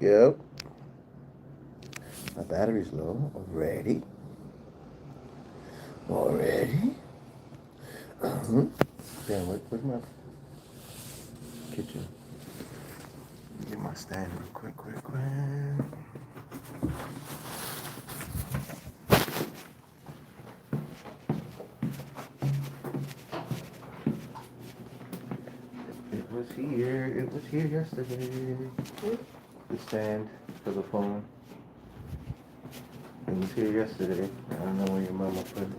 Yep. My battery's low already. Already? Damn, where's my kitchen? Get my stand real quick. It was here yesterday. The stand for the phone. It was here yesterday. I don't know where your mama put it.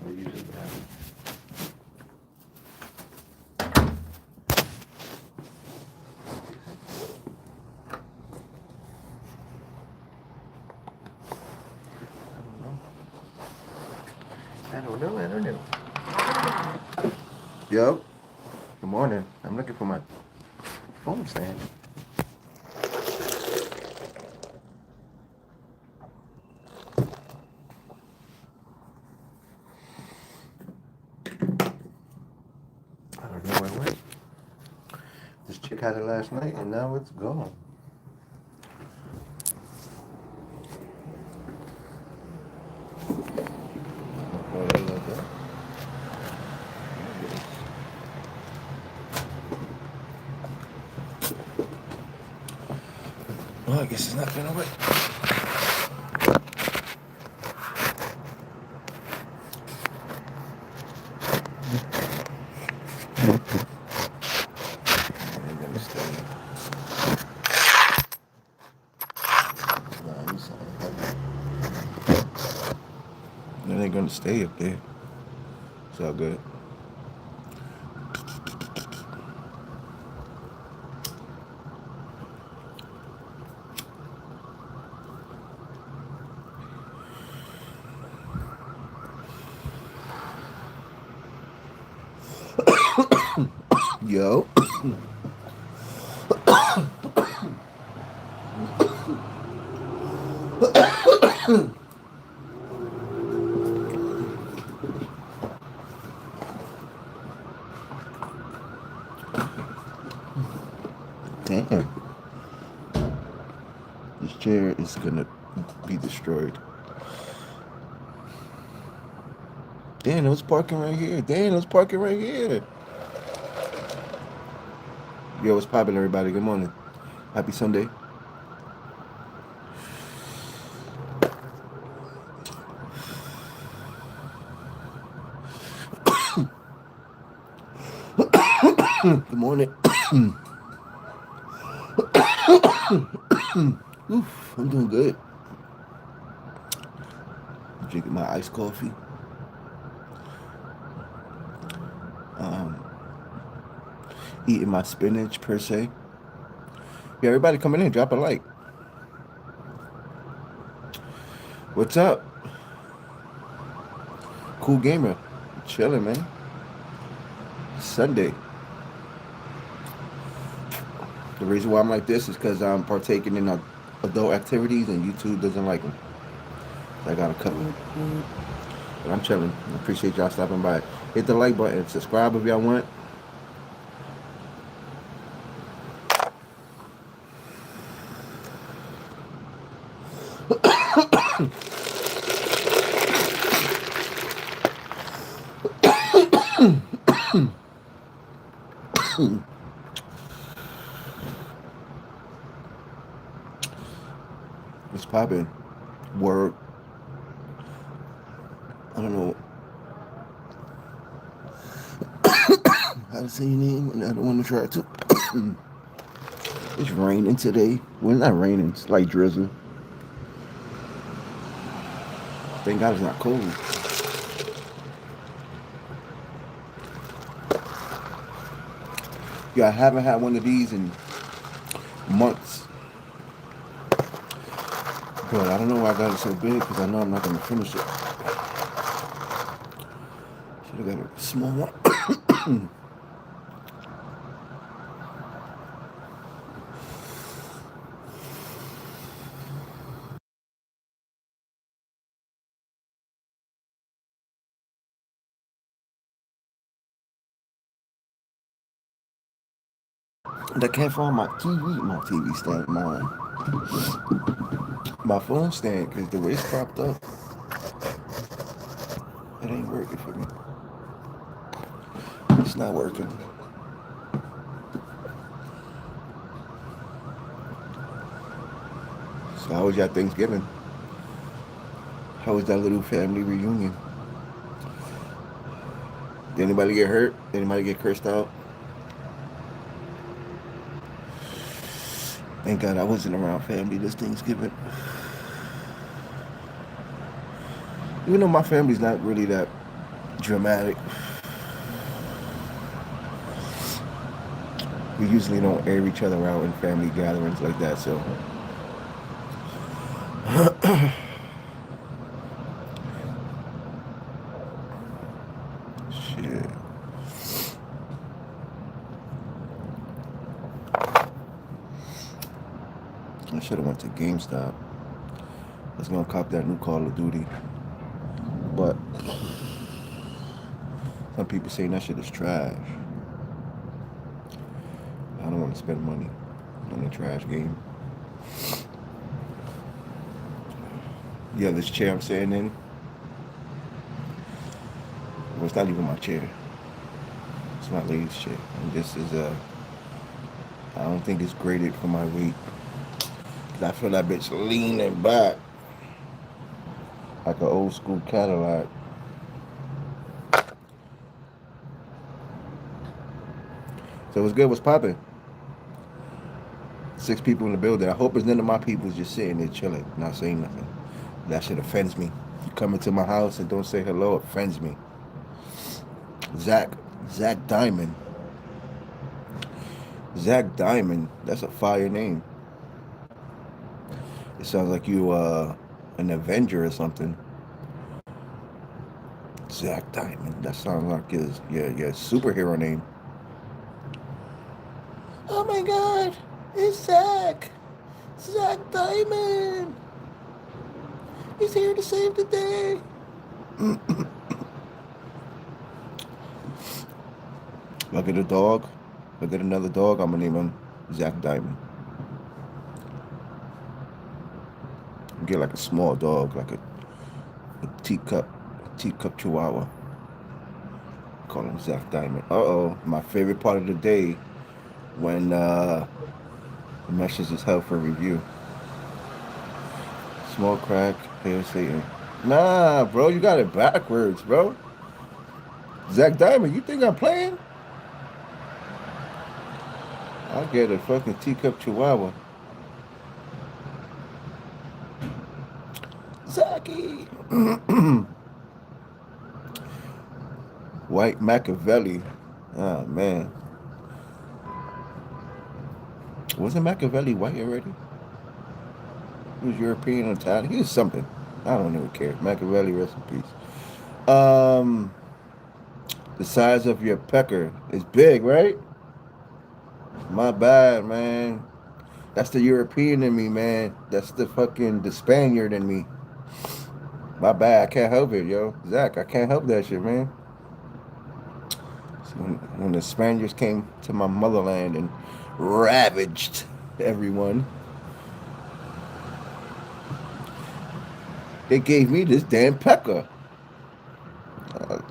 We usually have it. I don't know. Yep. Good morning. I'm looking for my phone stand. I don't know where it went. This chick had it last night and now it's gone. Well, I guess it's not gonna work. Then they're gonna stay up there. It's all good. Yo. Damn. This chair is gonna be destroyed. Damn, it was parking right here. Yo, what's poppin', everybody? Good morning. Happy Sunday. Good morning. Oof, I'm doing good. Drinking my iced coffee. Eating my spinach per se. Yeah, everybody coming in, drop a like. What's up? Cool gamer. Chilling, man. Sunday. The reason why I'm like this is because I'm partaking in adult activities and YouTube doesn't like them. So I gotta cut them. But I'm chilling. I appreciate y'all stopping by. Hit the like button. Subscribe if y'all want. It's popping. Word. I don't know how to say your name, and I don't want to try to. It's raining today. Well, it's not raining. It's like drizzle. Thank God it's not cold. Yeah, I haven't had one of these in months. But I don't know why I got it so big because I know I'm not going to finish it. Should have got a small one. And I can't find my TV stand, my phone stand, because the way it's propped up, it ain't working for me. It's not working. So how was your Thanksgiving? How was that little family reunion? Did anybody get hurt? Did anybody get cursed out? Thank God I wasn't around family this Thanksgiving. Even though my family's not really that dramatic, we usually don't air each other out in family gatherings like that. So, shit. I should have went to GameStop. I was gonna cop that new Call of Duty, but some people saying that shit is trash. I don't want to spend money on a trash game. Yeah, this chair I'm sitting in, well, it's not even my chair. It's my lady's chair. And this is I don't think it's graded for my weight. 'Cause I feel that bitch leaning back like an old school Cadillac. So what's good? What's popping? 6 people in the building. I hope it's none of my people's just sitting there chilling, not saying nothing. That shit offends me. You come into my house and don't say hello, offends me. Zach, Zach Diamond. Zach Diamond. That's a fire name. It sounds like you an Avenger or something. Zach Diamond. That sounds like his your superhero name. Oh my God, it's Zach. Zach Diamond. He's here to save the day. If I get a dog, if I get another dog, I'm gonna name him Zach Diamond. Get like a small dog, like a teacup chihuahua. Call him Zach Diamond. My favorite part of the day when the message is held for review. Small crack, hail Satan. Nah, bro, you got it backwards, bro. Zach Diamond, you think I'm playing? I'll get a fucking teacup chihuahua. Zachy! White Machiavelli. Oh, man. Wasn't Machiavelli white already? He was European or Italian. He was something. I don't even care. Machiavelli, rest in peace. The size of your pecker is big, right? My bad, man. That's the European in me, man. That's the Spaniard in me. My bad. I can't help it, yo. Zach, I can't help that shit, man. So when the Spaniards came to my motherland and ravaged everyone, they gave me this damn pecker.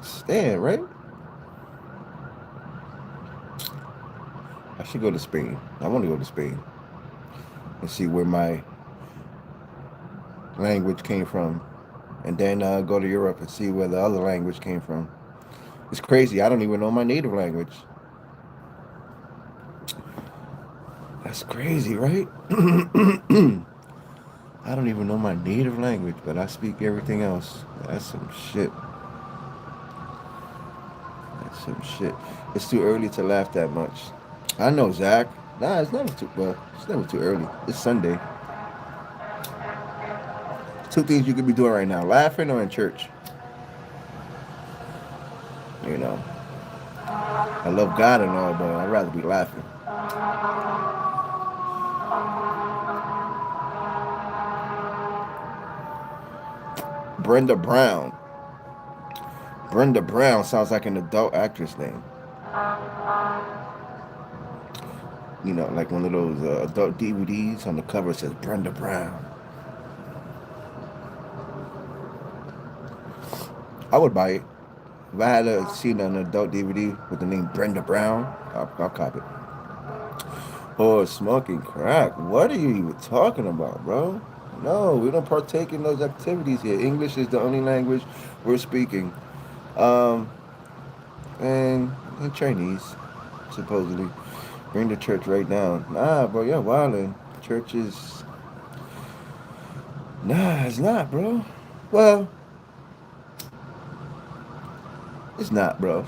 Stand, right? I should go to Spain. I want to go to Spain and see where my language came from, and then go to Europe and see where the other language came from. It's crazy. I don't even know my native language. That's crazy, right? I don't even know my native language, but I speak everything else. That's some shit. That's some shit. It's too early to laugh that much. I know, Zach. Nah, it's never too well. It's never too early. It's Sunday. 2 things you could be doing right now: laughing or in church. You know, I love God and all, but I'd rather be laughing. Brenda Brown. Brenda Brown sounds like an adult actress name. like one of those adult DVDs. On the cover it says Brenda Brown. I would buy it. If I had seen an adult DVD with the name Brenda Brown, I'll cop it. Oh, smoking crack. What are you even talking about, bro? No, we don't partake in those activities here. English is the only language we're speaking. Um, and Chinese, supposedly. Bring the church right now. Nah, bro, you're wildin'. Church is. Nah, it's not, bro. Well, it's not, bro.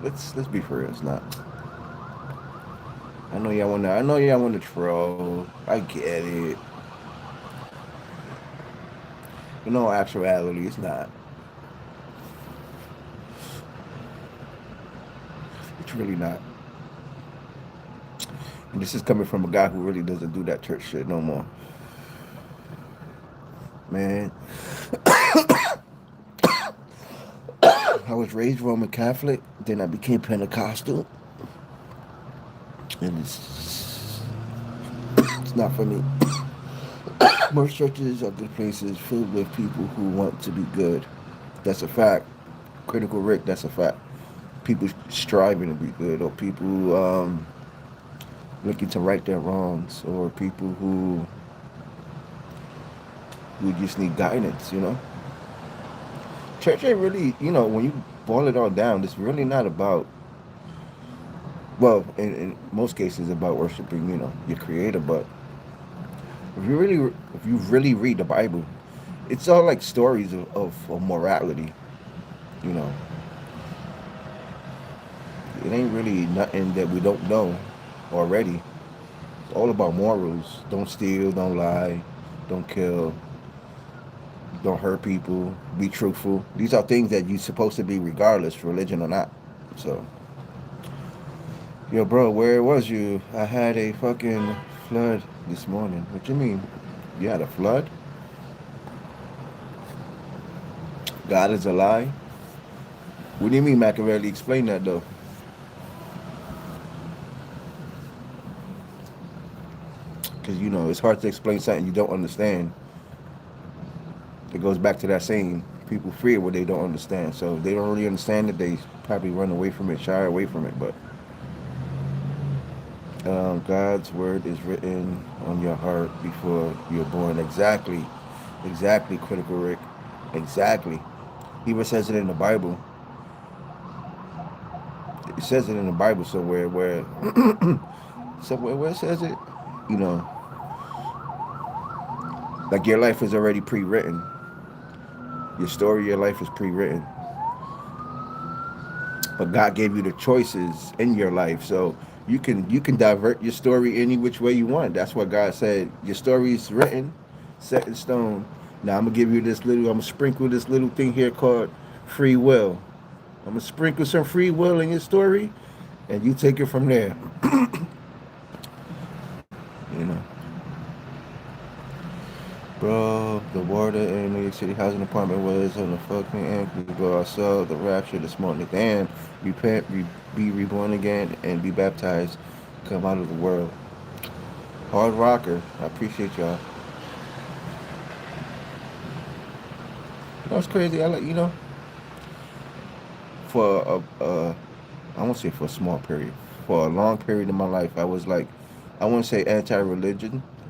Let's be for real. It's not. I know y'all wanna troll. I get it. But no actuality, it's not. It's really not. And this is coming from a guy who really doesn't do that church shit no more. Man, I was raised Roman Catholic, then I became Pentecostal, and it's not for me. Most churches are good places filled with people who want to be good. That's a fact. Critical Rick, that's a fact. People striving to be good, or people looking to right their wrongs, or people who just need guidance. Church ain't really, when you boil it all down, it's really not about, well, in most cases, about worshiping, your creator. But if you really read the Bible, it's all like stories of morality. You know, it ain't really nothing that we don't know already. It's all about morals. Don't steal, don't lie, don't kill, don't hurt people, be truthful. These are things that you're supposed to be regardless, religion or not. So, yo, bro, where was you? I had a fucking flood this morning. What you mean? You had a flood? God is a lie? What do you mean, Machiavelli? Explain that, though. Because, it's hard to explain something you don't understand. It goes back to that saying, people fear what they don't understand. So if they don't really understand it, they probably run away from it, shy away from it. But God's word is written on your heart before you're born. Exactly. Exactly, Critical Rick. Exactly. Even says it in the Bible. It says it in the Bible somewhere where it says it, you know, like your life is already pre-written. Your story, your life is pre-written. But God gave you the choices in your life, so you can divert your story any which way you want. That's what God said. Your story is written, set in stone. Now I'm gonna give you I'm gonna sprinkle this little thing here called free will. I'm gonna sprinkle some free will in your story, and you take it from there. You know, bro, the water in New York City housing department was on the fucking ankle, bro. I saw the rapture this morning. Damn, repent, be reborn again, and be baptized. Come out of the world. Hard rocker. I appreciate y'all. It's crazy. For I won't say for a small period. For a long period in my life, I was like, I wouldn't say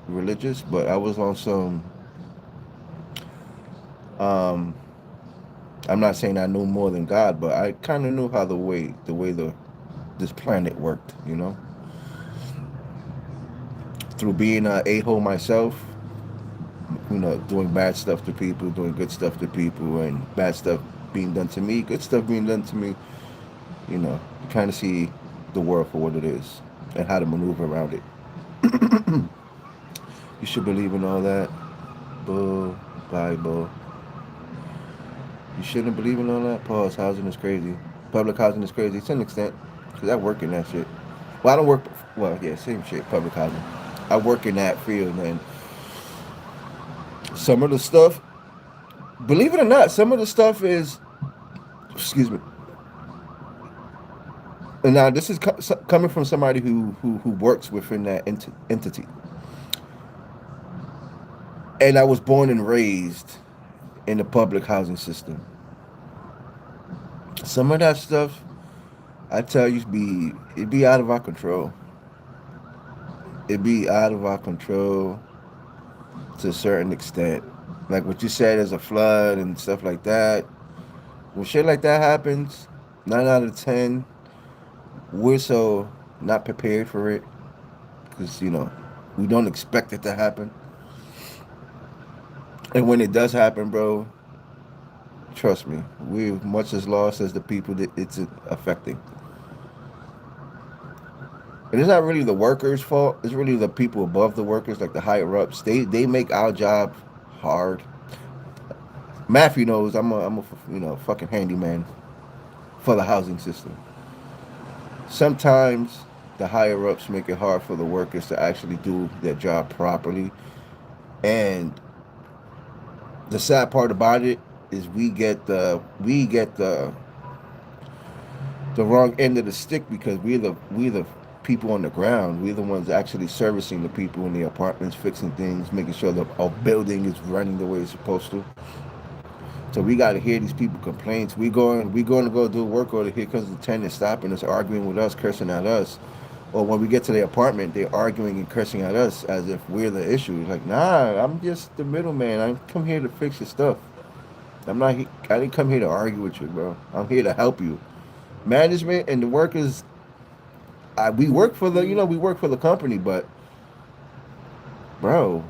religious, but I was on some. Um, I'm not saying I knew more than God, but I kind of knew how the way this planet worked. Through being a hole myself, doing bad stuff to people, doing good stuff to people, and bad stuff being done to me, good stuff being done to me. You kind of see the world for what it is and how to maneuver around it. You should believe in all that. Bull, Bible. You shouldn't believe in all that. Pause. Housing is crazy. Public housing is crazy to an extent because I work in that shit. Well, I don't work. Well, yeah, same shit. Public housing. I work in that field, and some of the stuff, believe it or not, some of the stuff is, excuse me, And now this is coming from somebody who works within that entity, and I was born and raised in the public housing system. Some of that stuff, I tell you, it'd be out of our control. It'd be out of our control to a certain extent. Like what you said, as a flood and stuff like that. When shit like that happens, 9 out of 10, we're so not prepared for it because we don't expect it to happen. And when it does happen, bro, trust me, we're much as lost as the people that it's affecting. And it's not really the workers' fault. It's really the people above the workers, like the higher ups. They make our job hard. Matthew knows I'm a fucking handyman for the housing system. Sometimes the higher ups make it hard for the workers to actually do their job properly. And the sad part about it is we get the wrong end of the stick because we're the people on the ground. We're the ones actually servicing the people in the apartments, fixing things, making sure that our building is running the way it's supposed to. So we got to hear these people complaints. We going to go do work order. Here comes the tenant stopping us, arguing with us, cursing at us. Or when we get to the apartment, they're arguing and cursing at us as if we're the issue. It's like, nah, I'm just the middleman. I come here to fix your stuff. I didn't come here to argue with you, bro. I'm here to help you. Management and the workers, we work for the company, but bro,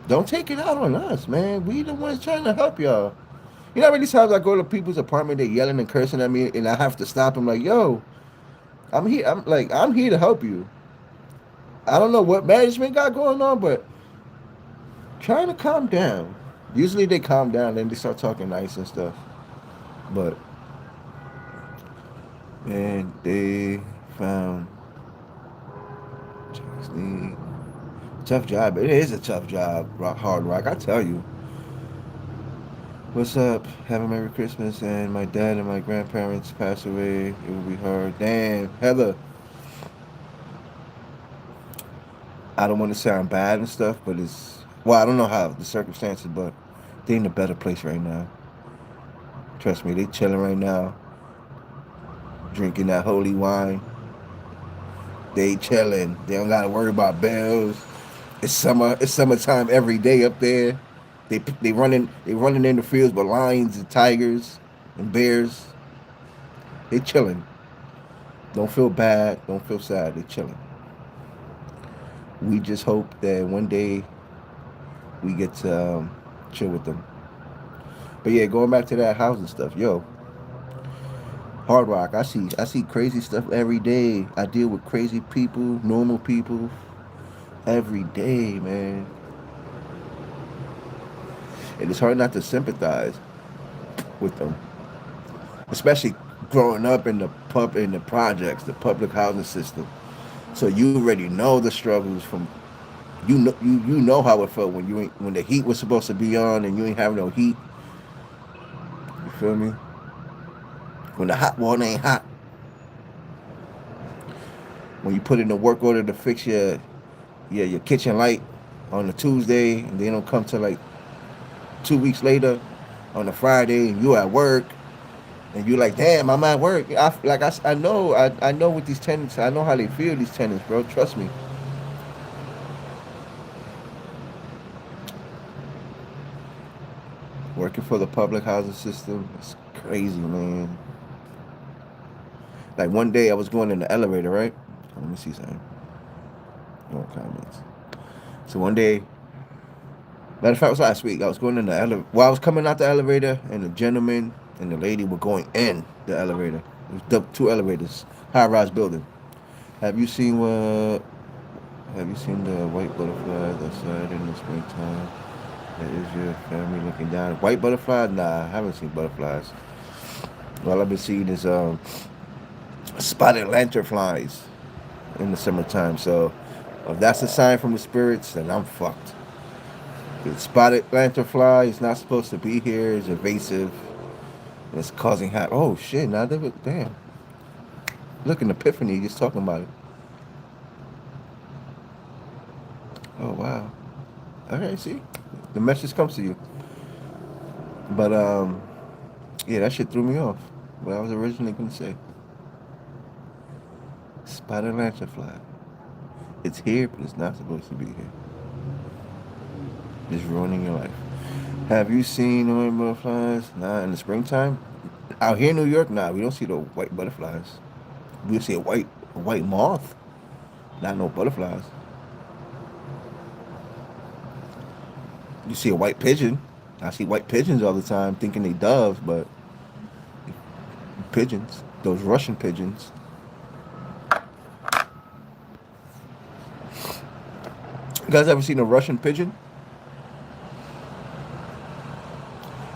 don't take it out on us, man. We the ones trying to help y'all. You know how many times I go to people's apartment, they're yelling and cursing at me, and I have to stop them. Like, yo, I'm here. I'm here to help you. I don't know what management got going on, but trying to calm down. Usually they calm down, then they start talking nice and stuff. But man, they found Lee. Tough job. It is a tough job, hard rock. I tell you. What's up? Have a Merry Christmas. And my dad and my grandparents passed away. It will be hard. Damn, Heather. I don't want to sound bad and stuff, but I don't know how the circumstances, but they in a better place right now. Trust me, they chilling right now, drinking that holy wine. They chilling. They don't gotta worry about bills. It's summer. It's summertime every day up there. They running in the fields with lions and tigers and bears. They chilling. Don't feel bad. Don't feel sad. They chilling. We just hope that one day we get to chill with them. But yeah, going back to that housing stuff, yo, Hard Rock. I see crazy stuff every day. I deal with crazy people, normal people, every day, man. And it's hard not to sympathize with them, especially growing up in the projects, the public housing system. So you already know the struggles from you know how it felt when when the heat was supposed to be on and you ain't have no heat. You feel me? When the hot water ain't hot. When you put in the work order to fix your kitchen light on a Tuesday and they don't come till like 2 weeks later on a Friday and you at work and you like, damn, I'm at work. I know with these tenants, I know how they feel, these tenants, bro. Trust me. Working for the public housing system, it's crazy, man. Like one day I was going in the elevator, right? Let me see something. No comments. So one day, matter of fact, it was last week. I was going in the elevator. Well, I was coming out the elevator, and the gentleman and the lady were going in the elevator. It was two elevators, high-rise building. Have you seen what? Have you seen the white butterflies outside in the springtime? That is your family looking down. White butterflies? Nah, I haven't seen butterflies. All I've been seeing is spotted lanternflies in the summertime. So if that's a sign from the spirits, then I'm fucked. The spotted lanternfly is not supposed to be here. It's invasive. And it's causing Oh shit! Now they damn. Look, an epiphany just talking about it. Oh wow. Okay, see, the message comes to you. But yeah, that shit threw me off. What I was originally gonna say, spider lanternfly. It's here, but it's not supposed to be here. It's ruining your life. Have you seen the white butterflies? Nah, in the springtime. Out here in New York, nah, we don't see the white butterflies. We see a white moth, not no butterflies. You see a white pigeon. I see white pigeons all the time, thinking they doves, but pigeons. Those Russian pigeons. You guys ever seen a Russian pigeon?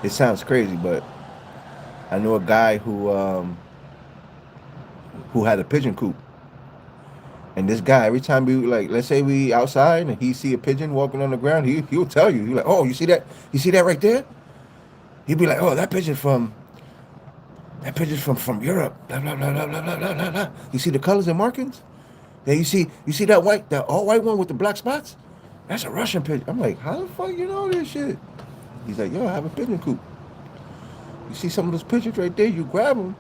It sounds crazy, but I know a guy who had a pigeon coop. And this guy, every time we like, let's say we outside and he see a pigeon walking on the ground, he'll tell you. He's like, oh, you see that? You see that right there? He'd be like, oh, that pigeon's from Europe. Blah blah blah blah blah blah blah blah. You see the colors and markings? Yeah, you see that all white one with the black spots? That's a Russian pigeon. I'm like, how the fuck you know this shit? He's like, yo, I have a pigeon coop. You see some of those pigeons right there? You grab them.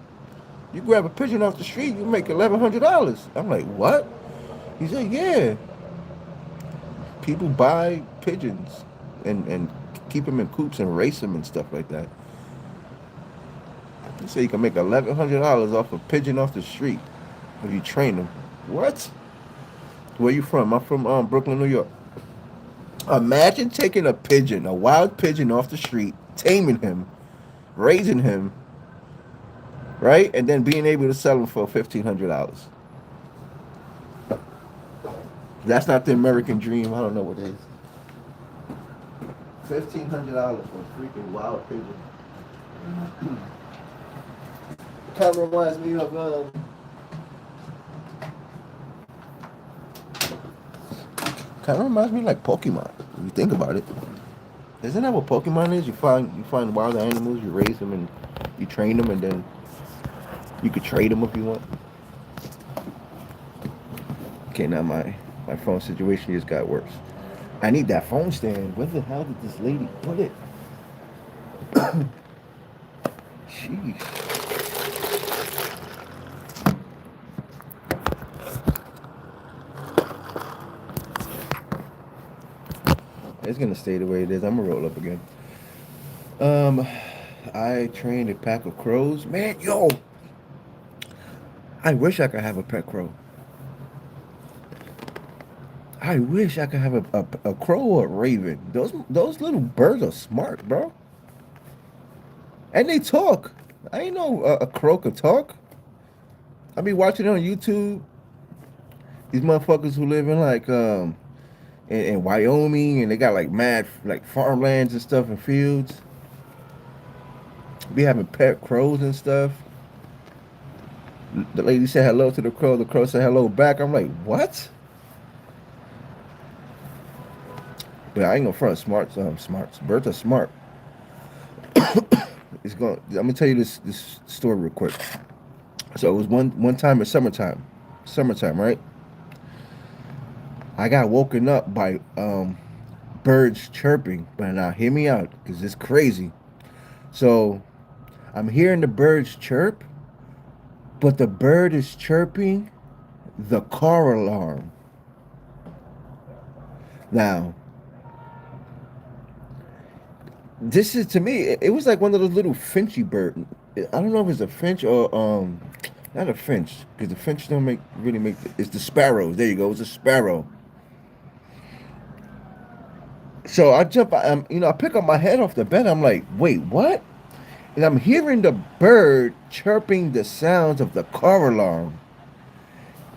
You grab a pigeon off the street, you make $1,100. I'm like, what? He said, yeah. People buy pigeons and keep them in coops and race them and stuff like that. He said you can make $1,100 off a pigeon off the street if you train them. What? Where you from? I'm from Brooklyn, New York. Imagine taking a pigeon, a wild pigeon off the street, taming him, raising him, right? And then being able to sell him for $1,500. That's not the American dream. I don't know what it is. $1,500 for a freaking wild pigeon. Kind of reminds me of like Pokemon. If you think about it, isn't that what Pokemon is? You find wild animals, you raise them, and you train them, and then you could trade them if you want. Okay, now my phone situation just got worse. I need that phone stand. Where the hell did this lady put it? Jeez. It's gonna stay the way it is. I'm gonna roll up again. Um, I trained a pack of crows. Man, yo, I wish I could have a pet crow. I wish I could have a crow or a raven. Those little birds are smart, bro. And they talk. I ain't know a crow could talk. I be watching it on YouTube. These motherfuckers who live in like in Wyoming and they got like mad like farmlands and stuff and fields. Be having pet crows and stuff. The lady said hello to the crow. The crow said hello back. I'm like, what? But I ain't gonna front. Smarts. Birds are smart. I'm gonna tell you this story real quick. So it was one time in summertime, right? I got woken up by birds chirping. But now hear me out, cause it's crazy. So I'm hearing the birds chirp, but the bird is chirping the car alarm. Now, this is to me. It was like one of those little finchy bird. I don't know if it's a finch or not a finch because the finch don't really make. It's the sparrows. There you go. It's a sparrow. So I jump. I pick up my head off the bed. I'm like, wait, what? And I'm hearing the bird chirping the sounds of the car alarm.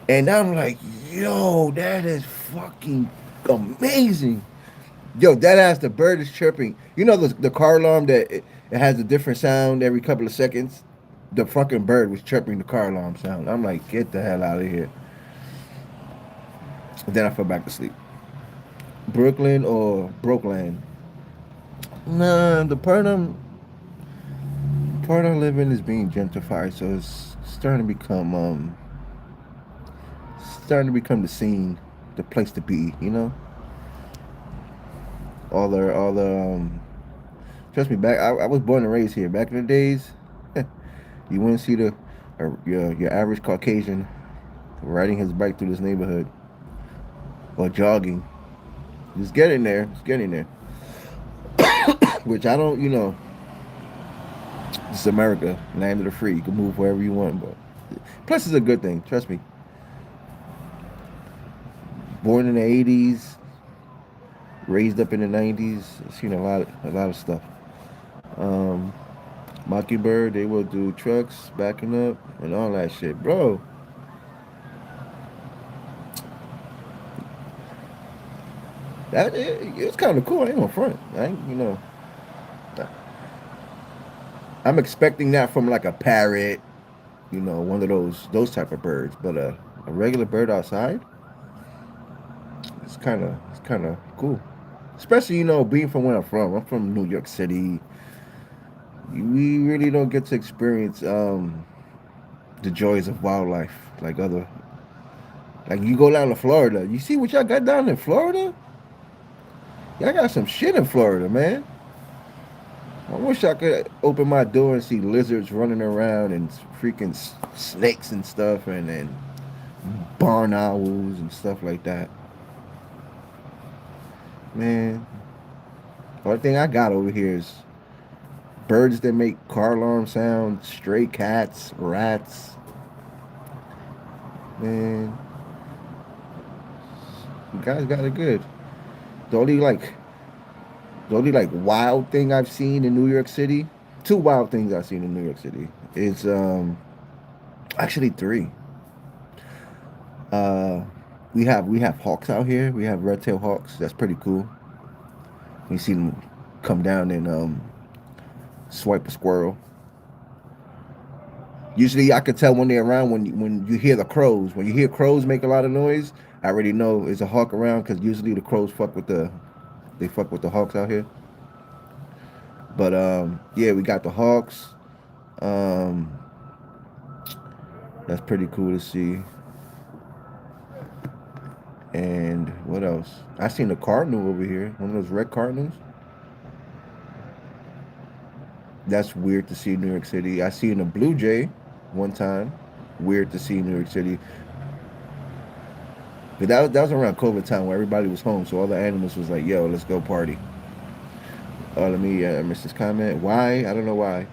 And I'm like, yo, that is fucking amazing. Yo, that ass, the bird is chirping. You know the car alarm that it has a different sound every couple of seconds? The fucking bird was chirping the car alarm sound. I'm like, get the hell out of here. And then I fell back to sleep. Brooklyn or Brokeland? Nah, the part I live in is being gentrified, so it's starting to become starting to become the scene, the place to be. You know, all the. Trust me, back I was born and raised here. Back in the days, you wouldn't see the your average Caucasian riding his bike through this neighborhood or jogging. Just getting there, just getting there. Which I don't, you know, this is America, land of the free. You can move wherever you want, but plus it's a good thing. Trust me. Born in the '80s, raised up in the '90s. Seen a lot of stuff. Um, Mockingbird, they will do trucks backing up and all that shit, bro. It's kind of cool. I ain't gonna front. I ain't, you know, I'm expecting that from like a parrot, you know, one of those type of birds. But a regular bird outside, it's kind of cool. Especially, you know, being from where I'm from. I'm from New York City. We really don't get to experience the joys of wildlife like other. Like you go down to Florida, you see what y'all got down in Florida? Y'all got some shit in Florida, man. I wish I could open my door and see lizards running around and freaking snakes and stuff, and barn owls and stuff like that. Man, the only thing I got over here is birds that make car alarm sounds, stray cats, rats. Man, you guys got it good. The only like the only like wild thing I've seen in New York City, two wild things I've seen in New York City is actually three. Uh, we have hawks out here. We have red tail hawks. That's pretty cool. You see them come down and swipe a squirrel. Usually, I could tell when they're around when you hear the crows. When you hear crows make a lot of noise, I already know it's a hawk around because usually the crows fuck with the hawks out here. But yeah, we got the hawks. Um, that's pretty cool to see. And what else? I seen a cardinal over here. One of those red cardinals. That's weird to see in New York City. I seen a blue jay one time. Weird to see in New York City. But that was around COVID time where everybody was home, so all the animals was like, "Yo, let's go party." Let me miss this comment. Why? I don't know why.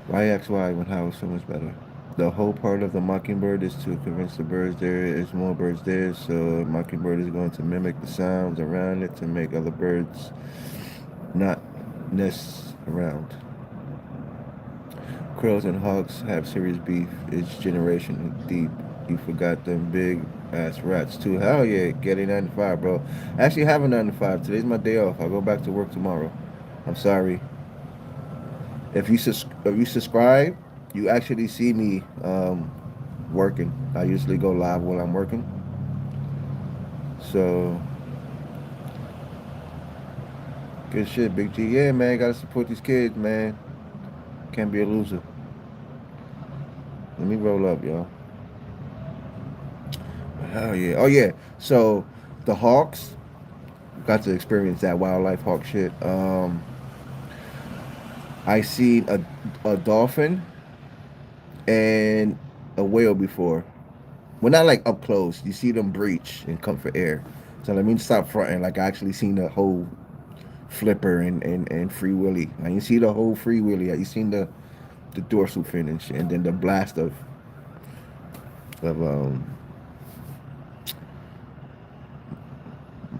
Why X Y when how is so much better? The whole part of the mockingbird is to convince the birds there is more birds there, so mockingbird is going to mimic the sounds around it to make other birds not nest around. Crows and hawks have serious beef. It's generation deep. You forgot them big ass rats too. Hell yeah, getting 95, bro. I actually have a 95. Today's my day off. I'll go back to work tomorrow. I'm sorry. If you subscribe, you actually see me working. I usually go live while I'm working. So good shit, Big G. Yeah, man, gotta support these kids, man. Can't be a loser. Let me roll up, y'all. Hell yeah. Oh yeah. So the Hawks got to experience that wildlife hawk shit. I seen a dolphin and a whale before. Well, not like up close. You see them breach and come for air. So let me stop fronting. Like I actually seen the whole flipper and free willy. Like you see the whole free willy. You seen the dorsal fin and then the blast of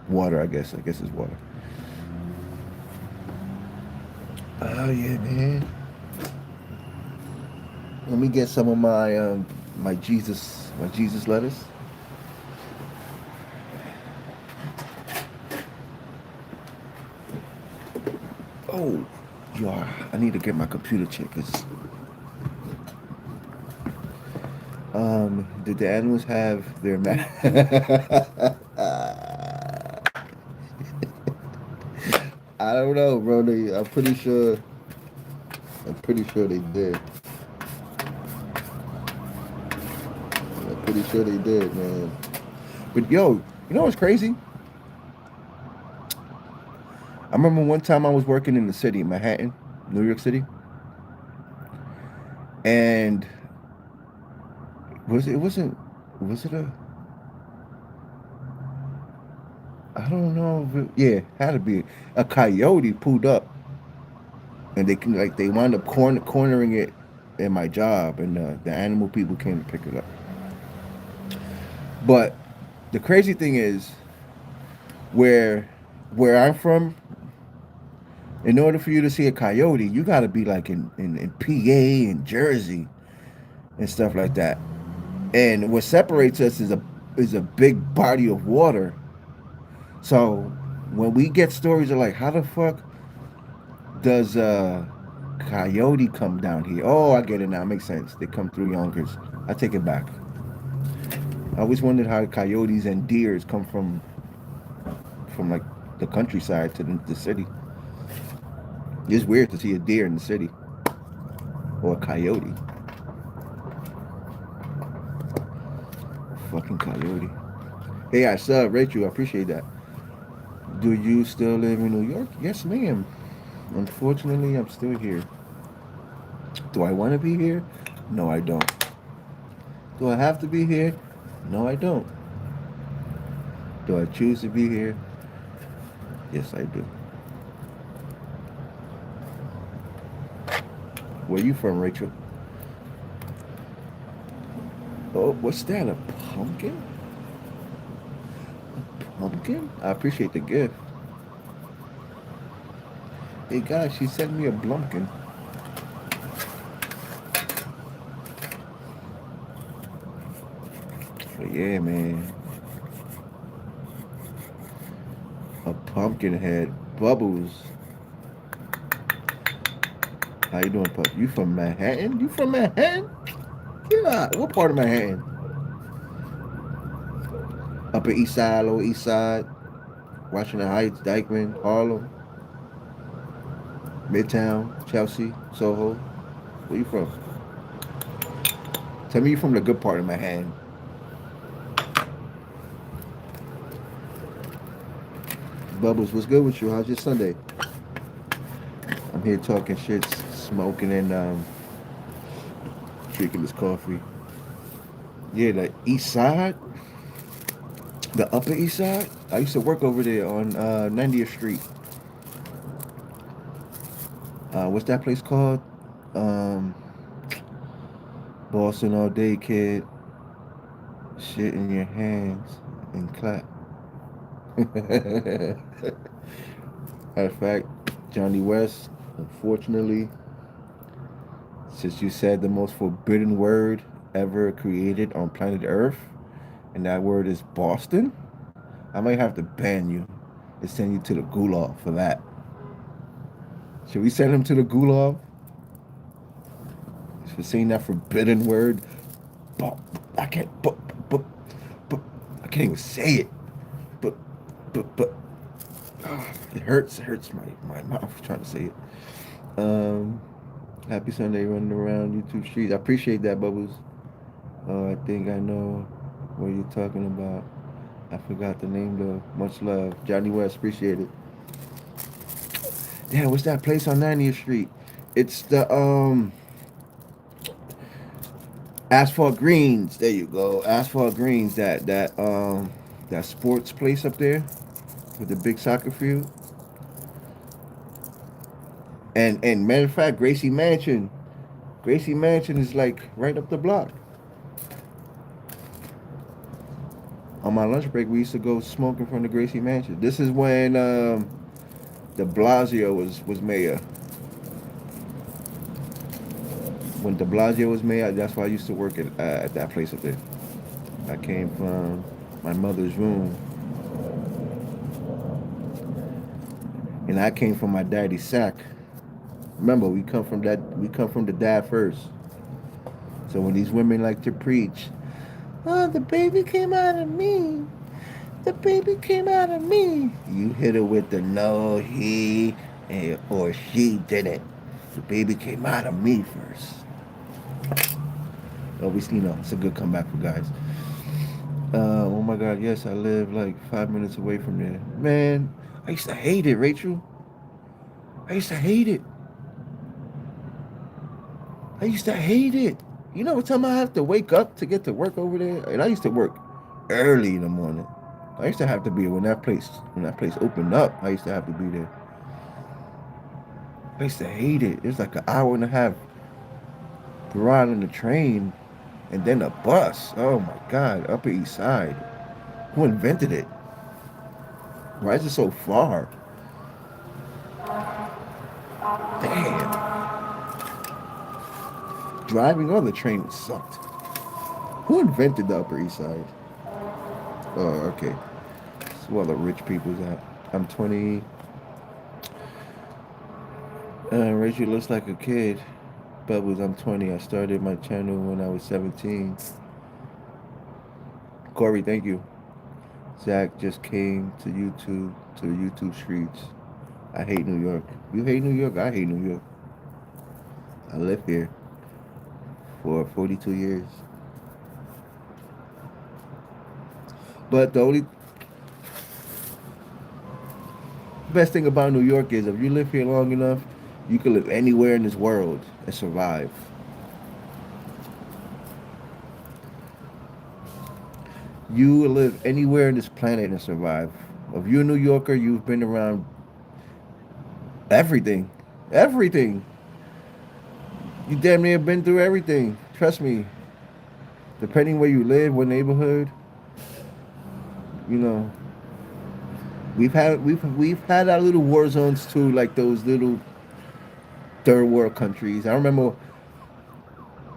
water. I guess it's water. Oh yeah, man. Let me get some of my Jesus lettuce. Oh, yeah. I need to get my computer checked. Did the animals have their I don't know, bro. I'm pretty sure they did. pretty sure they did, man. But yo, you know what's crazy? I remember one time I was working in the city, Manhattan, New York City, and it wasn't was it a I don't know if yeah, had to be a coyote pulled up, and they wound up cornering it in my job, and the animal people came to pick it up. But the crazy thing is, where where I'm from, in order for you to see a coyote, you got to be like in PA and Jersey and stuff like that. And what separates us is a big body of water. So when we get stories of like, how the fuck does coyote come down here? Oh, I get it now. It makes sense. They come through Yonkers. I take it back. I always wondered how coyotes and deers come from like the countryside to the city. It's weird to see a deer in the city or a coyote. Fucking coyote. Hey, I saw Rachel. I appreciate that. Do you still live in New York? Yes, ma'am. Unfortunately, I'm still here. Do I want to be here? No, I don't. Do I have to be here? No, I don't. Do I choose to be here? Yes, I do. Where you from, Rachel? Oh, what's that? A pumpkin? Pumpkin? I appreciate the gift. Hey, guys, she sent me a blumpkin. But yeah, man. A pumpkin head. Bubbles. How you doing, pup? You from Manhattan? You from Manhattan? Yeah. What part of Manhattan? Upper East Side, Lower East Side, Washington Heights, Dyckman, Harlem, Midtown, Chelsea, Soho. Where you from? Tell me you from the good part of Manhattan. Bubbles, what's good with you? How's your Sunday? I'm here talking shit, smoking and drinking this coffee. Yeah, the East Side, the Upper East Side. I used to work over there on 90th Street. What's that place called? Um, Boston all day, kid. Shit in your hands and clap. Matter of fact, Johnny West, unfortunately, since you said the most forbidden word ever created on planet Earth, and that word is Boston, I might have to ban you and send you to the gulag for that. Should we send him to the gulag for saying that forbidden word? But I can't. But I can't even say it. But but it hurts. It hurts my mouth trying to say it. Um, Happy Sunday running around YouTube streets. I appreciate that, Bubbles. I think I know what you're talking about. I forgot the name though. Much love, Johnny West. Appreciate it. Damn, what's that place on 90th Street? It's the Asphalt Greens. There you go, Asphalt Greens. That sports place up there with the big soccer field. And matter of fact, Gracie Mansion. Gracie Mansion is like right up the block. On my lunch break, we used to go smoking from the Gracie Mansion. This is when De Blasio was mayor. When De Blasio was mayor, that's why I used to work at that place up there. I came from my mother's room, and I came from my daddy's sack. Remember, we come from that. We come from the dad first. So when these women like to preach, oh, the baby came out of me. The baby came out of me. You hit it with the no, he or she did it. The baby came out of me first. Obviously, it's a good comeback for guys. Oh my God, yes, I live like 5 minutes away from there. Man, I used to hate it, Rachel. I used to hate it. I used to hate it. You know what time I have to wake up to get to work over there? And I used to work early in the morning. I used to have to be there when that place opened up. I used to have to be there. I used to hate it. It's like an hour and a half ride on the train and then a bus. Oh my God, Upper East Side. Who invented it? Why is it so far? Damn. Driving on the train sucked. Who invented the Upper East Side? Oh, okay. It's where the rich people's at. I'm 20. Rachel looks like a kid. Bubbles, I'm 20. I started my channel when I was 17. Corey, thank you. Zach just came to the YouTube streets. I hate New York. You hate New York? I hate New York. I lived here for 42 years. But the only best thing about New York is if you live here long enough, you can live anywhere in this world and survive. You will live anywhere in this planet and survive. If you're a New Yorker, you've been around everything. Everything. You damn near been through everything. Trust me. Depending where you live, what neighborhood, you know, we've had our little war zones too, like those little third world countries. I remember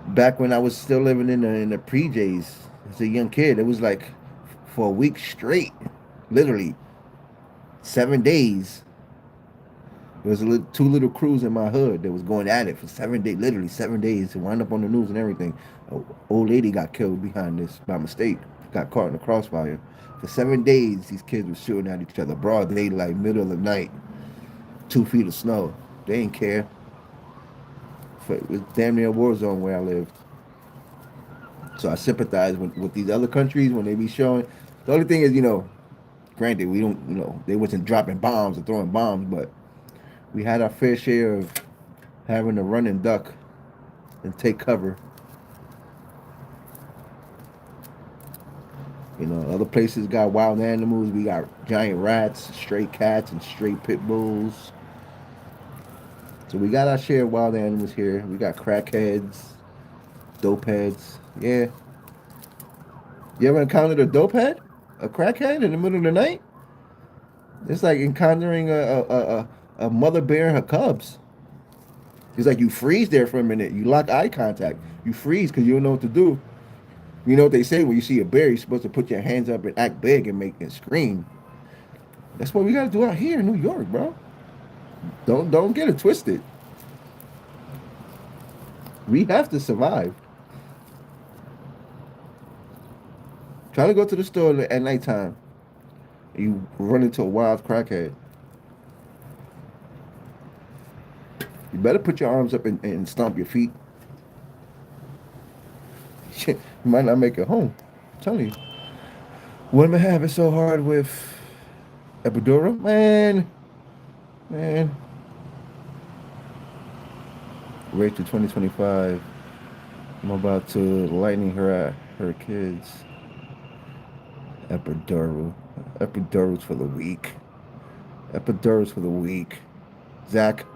back when I was still living in the pre-J's as a young kid. It was like for a week straight, literally 7 days. There was two little crews in my hood that was going at it for 7 days, literally 7 days. It wound up on the news and everything. An old lady got killed behind this by mistake. Got caught in the crossfire. For 7 days, these kids were shooting at each other, broad daylight, middle of the night, 2 feet of snow. They didn't care. It was damn near a war zone where I lived. So I sympathize with these other countries when they be showing. The only thing is, granted, we don't, they wasn't dropping bombs or throwing bombs, but we had our fair share of having to run and duck and take cover. Other places got wild animals. We got giant rats, stray cats, and stray pit bulls. So we got our share of wild animals here. We got crackheads, dope heads. Yeah. You ever encountered a dope head? A crackhead in the middle of the night? It's like encountering a mother bear and her cubs. It's like you freeze there for a minute. You lock eye contact. You freeze because you don't know what to do. You know what they say when you see a bear, you're supposed to put your hands up and act big and make and scream. That's what we gotta do out here in New York, bro. Don't get it twisted. We have to survive. Try to go to the store at nighttime. You run into a wild crackhead. You better put your arms up and stomp your feet. You might not make it home. I'm telling you. Women have it so hard with epidural. Man. Rate to 2025. I'm about to lightning her kids. Epidural. Epidurals for the weak. Epidurals for the weak. Zach,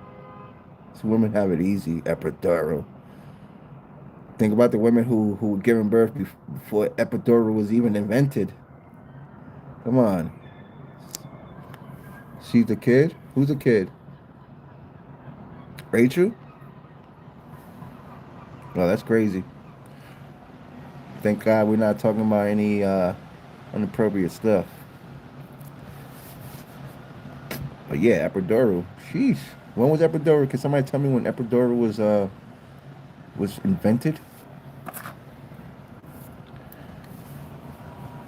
some women have it easy. Epidural. Think about the women who were giving birth before epidural was even invented. Come on. She's the kid? Who's the kid? Rachel? Oh, that's crazy. Thank God we're not talking about any inappropriate stuff. But yeah, epidural. Sheesh. When was epidural? Can somebody tell me when epidural was invented?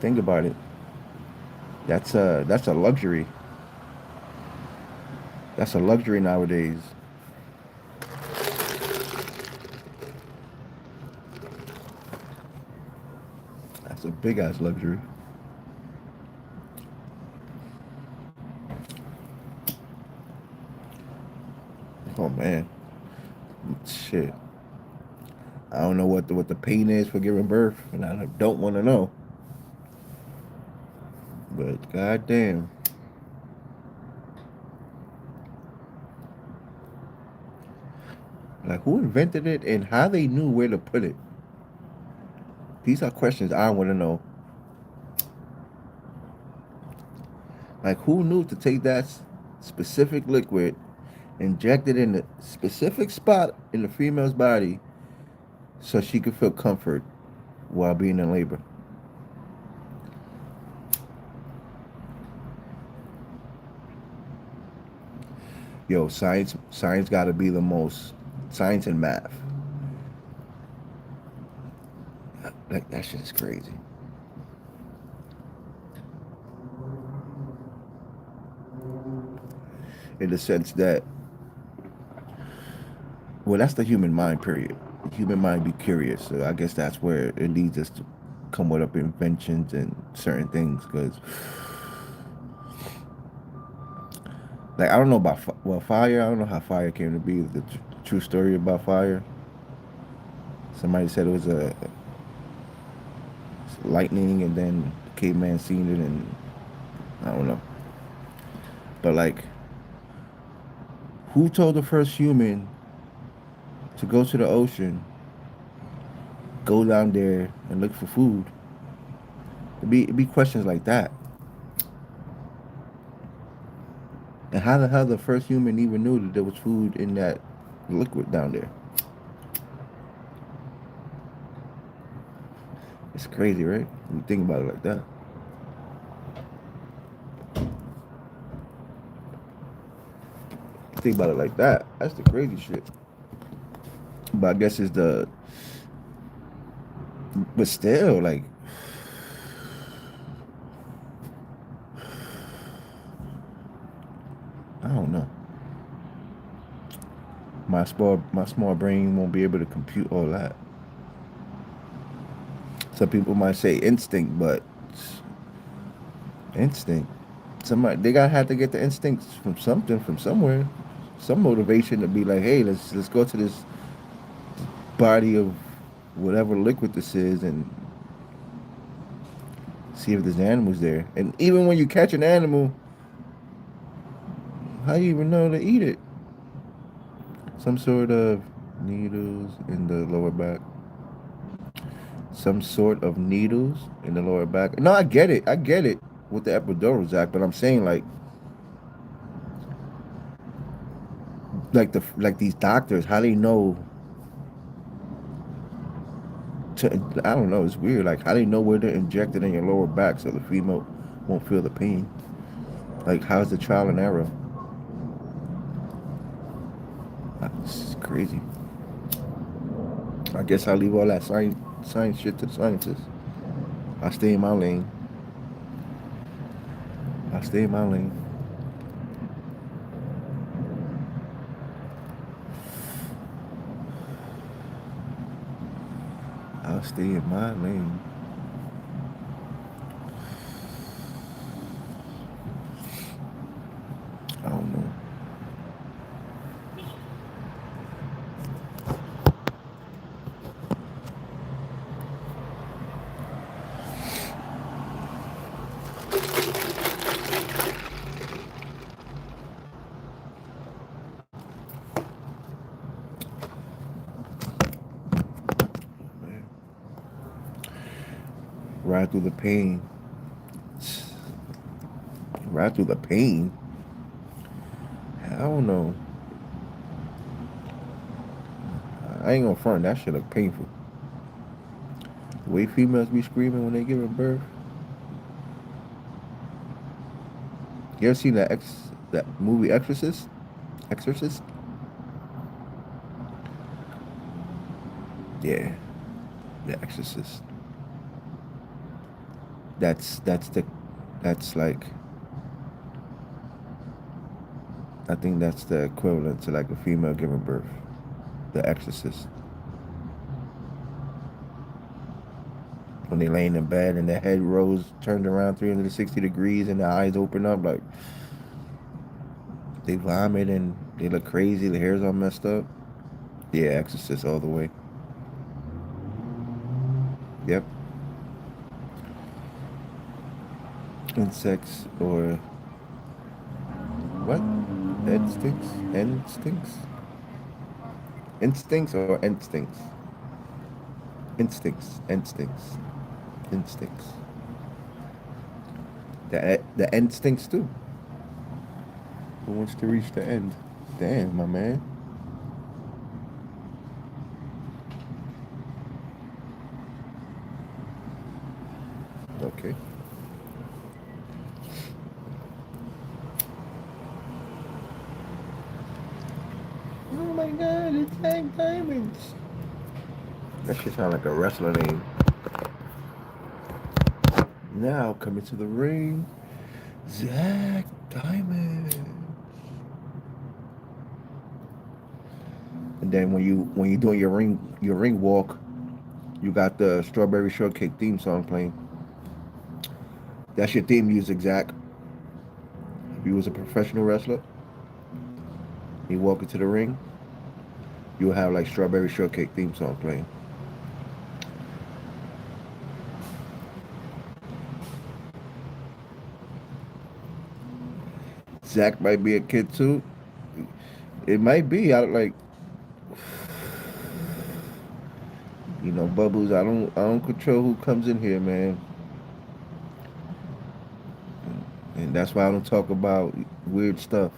Think about it. That's a luxury. That's a luxury nowadays. It's a big ass luxury. Oh man, shit. I don't know what the pain is for giving birth, and I don't want to know. But goddamn, like who invented it and how they knew where to put it? These are questions I want to know. Like who knew to take that specific liquid, inject it in a specific spot in the female's body, so she could feel comfort while being in labor. Yo, science got to be the most science and math. Like that shit is crazy. In the sense that, well, that's the human mind. Period. The human mind be curious. So I guess that's where it leads us to come up with inventions and certain things. Because, like, I don't know about fire. I don't know how fire came to be. The true story about fire. Somebody said it was a lightning, and then the caveman seen it, and I don't know. But like, who told the first human to go to the ocean, go down there and look for food? It'd be questions like that. And how the hell the first human even knew that there was food in that liquid down there? It's crazy, right? When you think about it like that. Think about it like that. That's the crazy shit. But I guess it's the. But still, like, I don't know. My small brain won't be able to compute all that. Some people might say instinct, but instinct. Somebody they gotta have to get the instincts from something, from somewhere, some motivation to be like, hey, let's go to this body of whatever liquid this is and see if there's animals there. And even when you catch an animal, how do you even know to eat it? Some sort of needles in the lower back. Some sort of needles in the lower back. No, I get it. I get it with the epidural, Zach. But I'm saying like these doctors, how they know to, I don't know. It's weird. Like how they know where to inject it in your lower back so the female won't feel the pain. Like how's the trial and error? It's crazy. I guess I'll leave all that science shit to the scientists. I stay in my lane. I stay in my lane. I'll stay in my lane. I don't know. Man. Ride through the pain. Ride through the pain. I don't know. I ain't gonna front. That shit look painful. The way females be screaming when they giving birth. You ever seen that movie Exorcist? Exorcist? Yeah, the Exorcist. That's like I think that's the equivalent to like a female giving birth. The Exorcist. when they laying in bed and their head rolls turned around 360 degrees and their eyes open up like they vomit and they look crazy. The hair's all messed up. Yeah, Exorcist all the way. Yep. Insects or what? Instincts? Instincts? Instincts or instincts? Instincts. Instincts. Instincts. The instincts too. Who wants to reach the end? Damn, my man. Okay. Oh my god, it's Hank Diamonds. That shit sound like a wrestler name. Now coming to the ring, Zach Diamond. And then when you doing your ring walk, you got the Strawberry Shortcake theme song playing. That's your theme music, Zach. If you was a professional wrestler, you walk into the ring, you'll have like Strawberry Shortcake theme song playing. Zach might be a kid too. It might be. I like, Bubbles. I don't control who comes in here, man. And that's why I don't talk about weird stuff.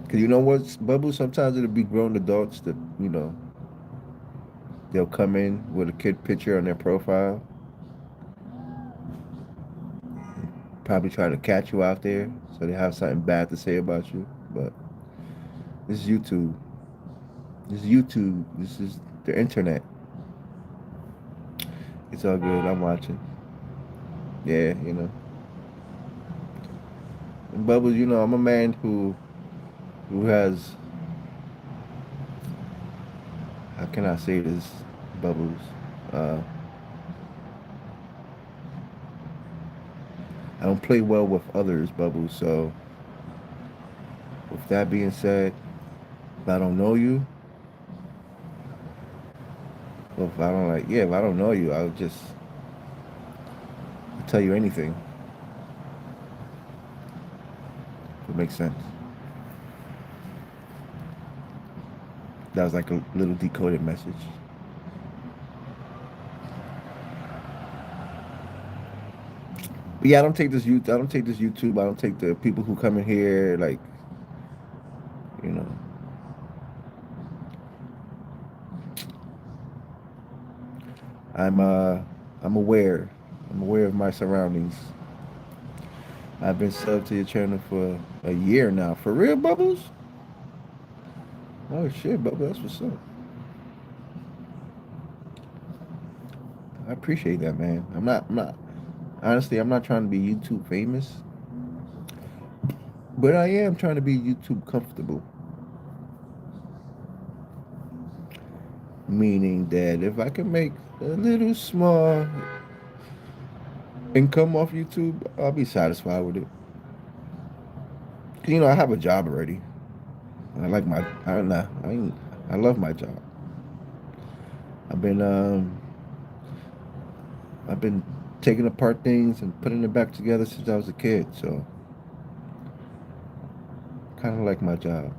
Cause you know what, Bubbles? Sometimes it'll be grown adults that they'll come in with a kid picture on their profile, probably trying to catch you out there, so they have something bad to say about you. But this is YouTube. This is YouTube. This is the internet. It's all good. I'm watching. Yeah, And Bubbles, I'm a man who has, how can I say this, Bubbles? Uh, I don't play well with others, Bubbles. So, with that being said, if I don't know you, or if I don't if I don't know you, I'll tell you anything. If it makes sense. That was like a little decoded message. But yeah, I don't take this YouTube. I don't take this YouTube. I don't take the people who come in here you know. I'm uh I'm aware. I'm aware of my surroundings. I've been subbed to your channel for a year now. For real, Bubbles? Oh shit, Bubbles, that's what's up. I appreciate that, man. I'm not honestly, I'm not trying to be YouTube famous, but I am trying to be YouTube comfortable. Meaning that if I can make a little small income off YouTube, I'll be satisfied with it. I have a job already. I like my, I don't know, I love my job. I've been, um, I've been taking apart things and putting it back together since I was a kid. So, kind of like my job.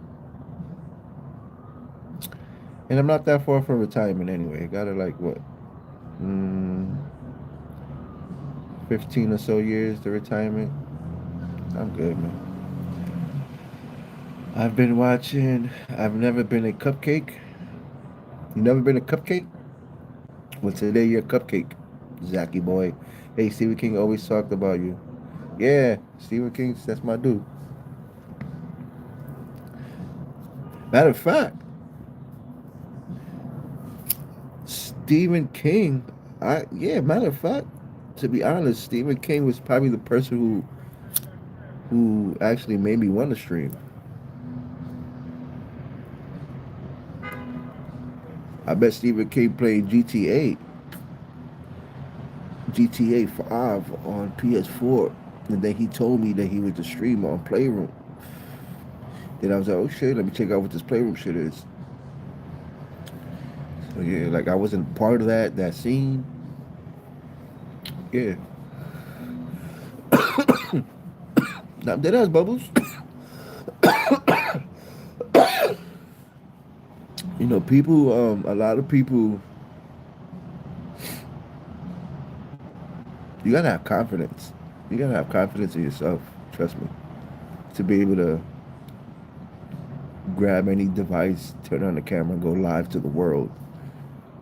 And I'm not that far from retirement anyway. I got it like what, mm, 15 or so years to retirement. I'm good, man. I've been watching. I've never been a cupcake. You never been a cupcake? Well, today you're a cupcake, Zachy boy. Hey, Stephen King always talked about you. Yeah, Stephen King, that's my dude. Matter of fact, Stephen King, matter of fact, to be honest, Stephen King was probably the person who actually made me want to stream. I bet Stephen King played GTA 5 on PS4, and then he told me that he was a streamer on Playroom. Then I was like, oh shit, let me check out what this Playroom shit is. So yeah, like I wasn't part of that scene. Yeah, not dead ass bubbles. You know, people. A lot of people. You gotta have confidence. You gotta have confidence in yourself. Trust me, to be able to grab any device, turn on the camera, and go live to the world.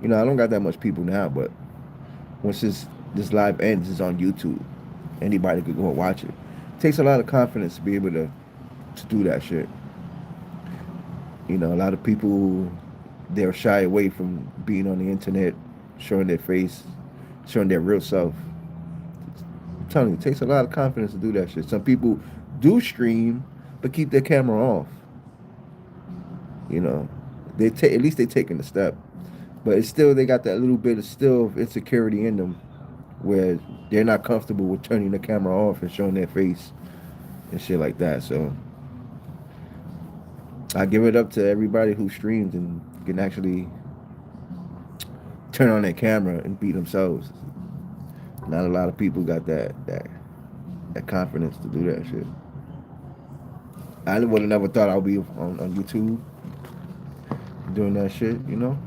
You know, I don't got that much people now, but once this live ends, it's on YouTube. Anybody could go and watch it. It takes a lot of confidence to be able to do that shit. You know, a lot of people they're shy away from being on the internet, showing their face, showing their real self. I'm telling you, it takes a lot of confidence to do that shit. Some people do stream, but keep their camera off. You know, at least they taking the step, but it's still they got that little bit of still of insecurity in them where they're not comfortable with turning the camera off and showing their face and shit like that. So I give it up to everybody who streams and can actually turn on their camera and be themselves. Not a lot of people got that confidence to do that shit. I would have never thought I'd be on YouTube doing that shit, you know?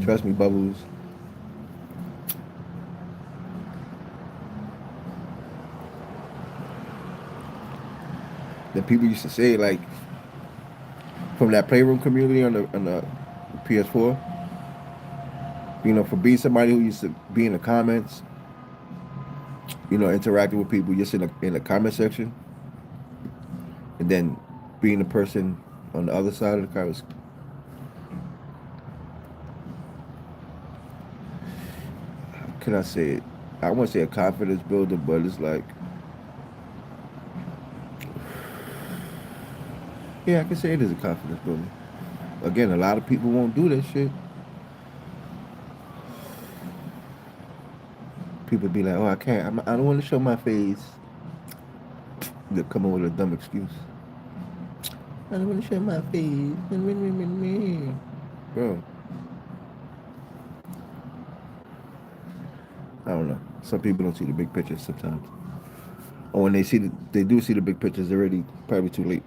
Trust me, Bubbles. The people used to say, like, from that Playroom community on the PS4, you know, for being somebody who used to be in the comments, you know, interacting with people just in the comment section, and then being the person on the other side of the comments. How can I say it? I wouldn't say a confidence builder, but it's like, yeah, I can say it is a confidence builder. Again, a lot of people won't do that shit. People be like, oh, I can't. I don't want to show my face. They come up with a dumb excuse. I don't want to show my face. Bro, I don't know. Some people don't see the big picture sometimes. Or when they do see the big pictures, they're already probably too late.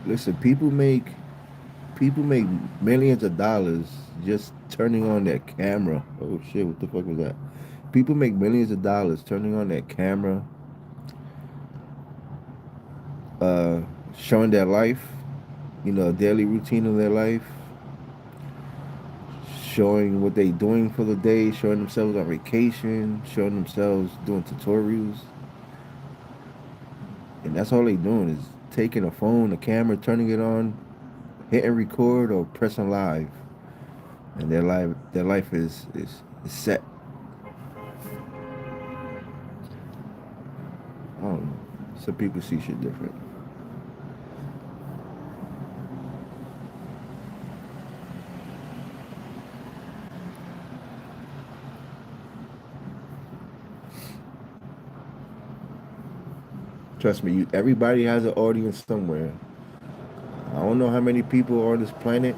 Listen, people make millions of dollars just turning on their camera. Oh shit, what the fuck was that? People make millions of dollars turning on their camera, uh, showing their life, you know, a daily routine of their life, showing what they doing for the day, showing themselves on vacation, showing themselves doing tutorials, and that's all they doing is taking a phone, a camera, turning it on, hitting record or pressing live, and their life is set. I don't know. Some people see shit different. Trust me, everybody has an audience somewhere. I don't know how many people are on this planet,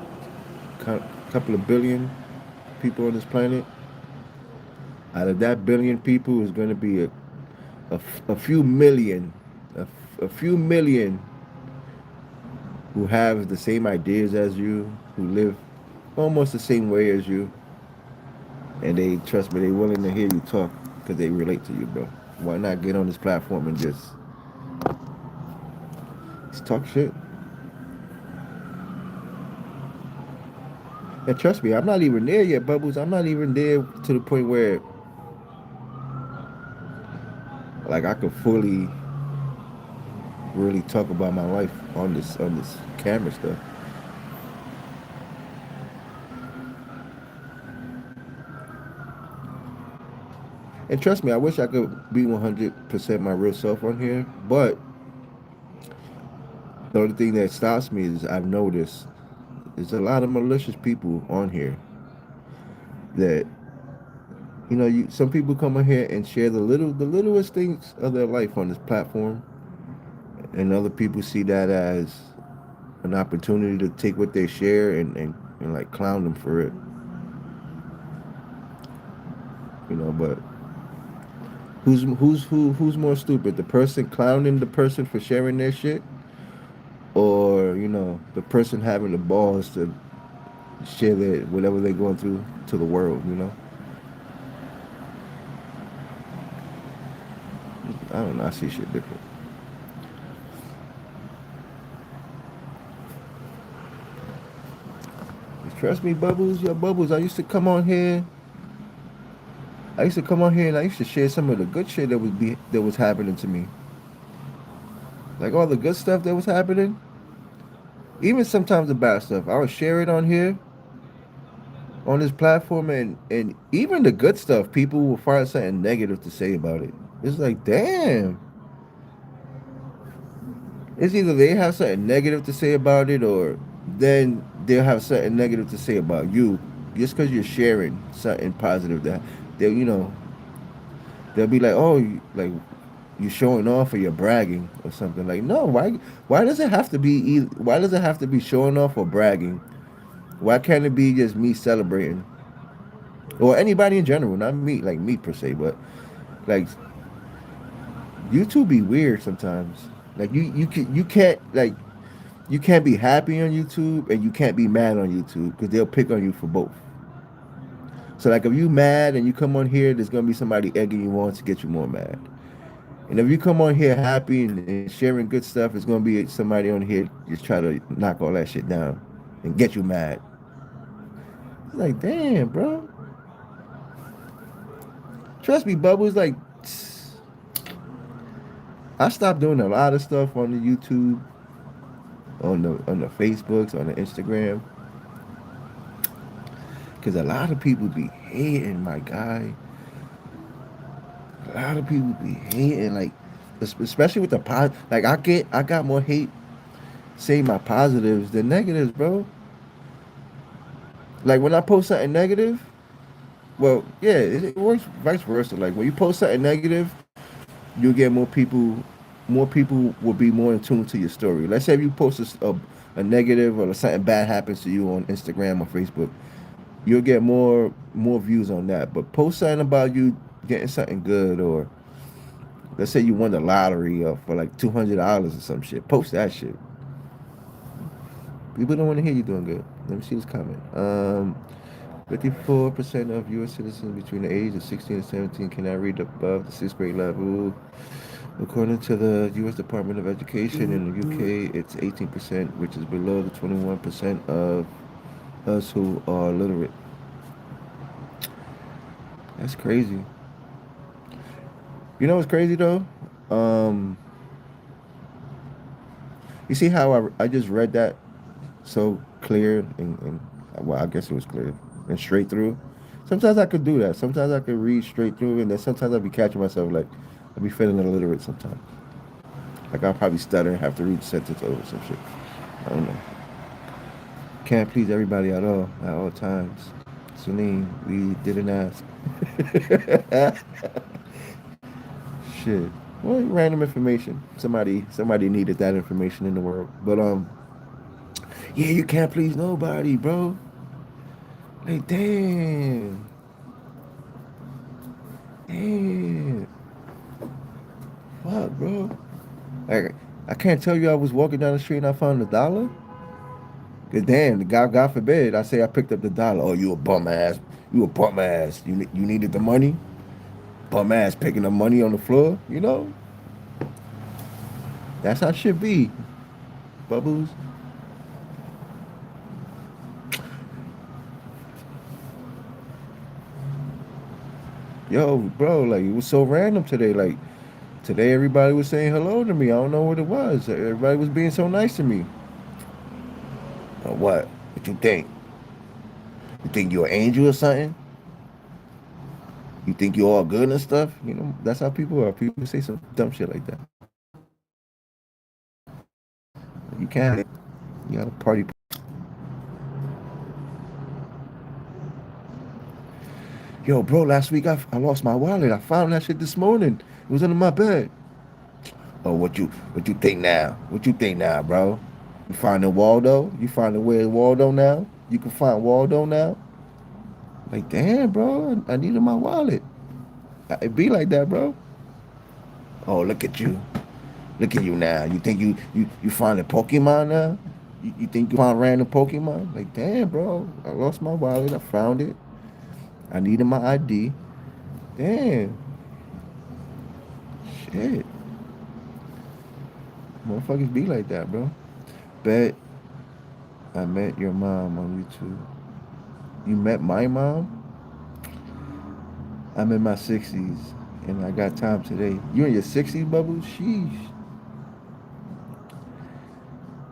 couple of billion people on this planet. Out of that billion people is going to be a few million, a few million who have the same ideas as you, who live almost the same way as you, and they trust me, they willing to hear you talk because they relate to you, bro. Why not get on this platform and just talk shit? And trust me, I'm not even there yet, Bubbles. I'm not even there to the point where like I could fully really talk about my life on this camera stuff. And trust me, I wish I could be 100% my real self on here, but the only thing that stops me is I've noticed there's a lot of malicious people on here that some people come on here and share the littlest things of their life on this platform, and other people see that as an opportunity to take what they share and like clown them for it, but who's more stupid, the person clowning the person for sharing their shit, or the person having the balls to share their whatever they're going through to the world. I don't know, I see shit different. Trust me, Bubbles, yo, Bubbles, I used to come on here and I used to share some of the good shit that was happening to me. Like all the good stuff that was happening, even sometimes the bad stuff. I would share it on here, on this platform, and even the good stuff, people will find something negative to say about it. It's like, damn. It's either they have something negative to say about it, or then they'll have something negative to say about you, just because you're sharing something positive. That they'll be like, oh, like you're showing off or you're bragging or something. Like, no, why does it have to be why does it have to be showing off or bragging? Why can't it be just me celebrating, or anybody in general, not me, like me per se, but like YouTube be weird sometimes. Like you can't be happy on YouTube and you can't be mad on YouTube because they'll pick on you for both. So like if you mad and you come on here, there's gonna be somebody egging you on to get you more mad. And if you come on here happy and sharing good stuff, it's gonna be somebody on here just try to knock all that shit down and get you mad. It's like, damn, bro. Trust me, Bubbles. Like, I stopped doing a lot of stuff on the YouTube, on the Facebooks, on the Instagram, because a lot of people be hating, my guy. A lot of people be hating, like, especially with the like I got more hate saying my positives than negatives, bro. Like when I post something negative, well, yeah, it works vice versa. Like when you post something negative, you'll get more people. More people will be more in tune to your story. Let's say if you post a negative or something bad happens to you on Instagram or Facebook, you'll get more views on that. But post something about you getting something good, or let's say you won the lottery for like $200 or some shit. Post that shit. People don't want to hear you doing good. Let me see this comment. 54% of U.S. citizens between the age of 16 and 17 cannot read above the sixth grade level. According to the U.S. Department of Education in the UK, it's 18%, which is below the 21% of us who are literate. That's crazy. You know what's crazy though? Um, you see how I just read that so clear and well, I guess it was clear and straight through. Sometimes I could do that. Sometimes I could read straight through, and then sometimes I'll be catching myself like I'll be feeling illiterate sometimes. Like I'll probably stutter and have to read the sentence over some shit. I don't know. Can't please everybody at all times. Celine, we didn't ask. Shit. Well, random information. Somebody needed that information in the world. But yeah, you can't please nobody, bro. Like damn. Damn. Fuck, bro. Like I can't tell you I was walking down the street and I found $1. Cause damn, the God forbid, I say I picked up $1. Oh, you a bum ass. You a bum ass. You needed the money? Bum ass picking up money on the floor, you know? That's how it should be. Bubbles. Yo, bro, like it was so random today. Like today everybody was saying hello to me. I don't know what it was. Everybody was being so nice to me. What? What you think? You think you're an angel or something? You think you're all good and stuff. You know, that's how people are. People say some dumb shit like that. You can't. You gotta party. Yo, bro, last week I lost my wallet. I found that shit this morning. It was under my bed. Oh, what you think now? What you think now, bro? You finding Waldo? You finding where Waldo now? You can find Waldo now? Like, damn, bro, I needed my wallet. It be like that, bro. Oh, look at you. Look at you now. You think you find a Pokemon now? You think you find random Pokemon? Like, damn, bro. I lost my wallet. I found it. I needed my ID. Damn. Shit. Motherfuckers be like that, bro. Bet I met your mom on YouTube. You met my mom? I'm in my 60s and I got time today. You in your 60s, Bubbles? Sheesh.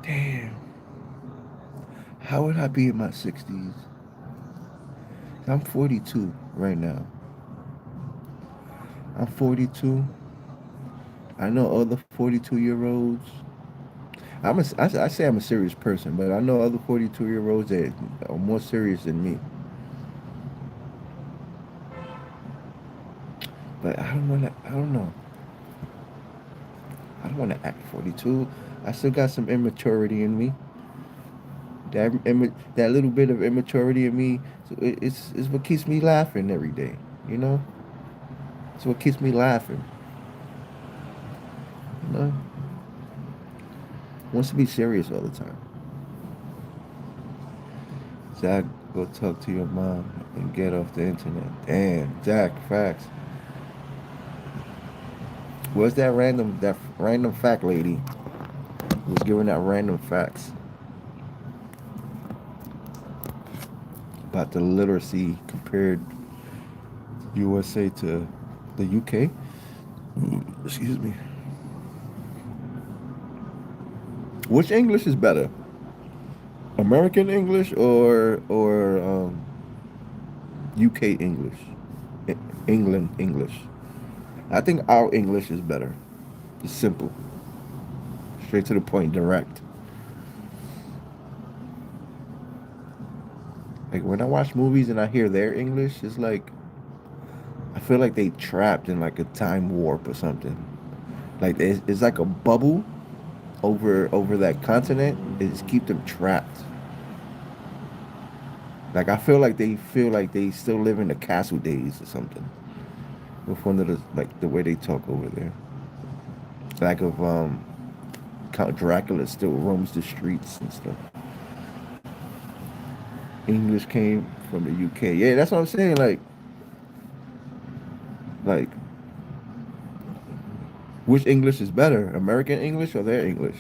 Damn. How would I be in my 60s? I'm 42 right now. I'm 42. I know other 42-year-olds. I say I'm a serious person, but I know other 42-year-olds that are more serious than me. But I don't want to. I don't know. I don't want to act 42. I still got some immaturity in me. That little bit of immaturity in me, so it's what keeps me laughing every day. You know, it's what keeps me laughing. You know, wants to be serious all the time. Zach, go talk to your mom and get off the internet. Damn, Zach, facts. Where's that random fact lady who was giving that random facts about the literacy compared USA to the UK? Excuse me. Which English is better? American English or UK English? England English. I think our English is better. It's simple, straight to the point, direct. Like when I watch movies and I hear their English, it's like I feel like they trapped in like a time warp or something. Like it's like a bubble over that continent. It just keep them trapped. Like I feel like they still live in the castle days or something. With one of the like the way they talk over there. Like of Count Dracula still roams the streets and stuff. English came from the UK. Yeah, that's what I'm saying. Like which English is better, American English or their English?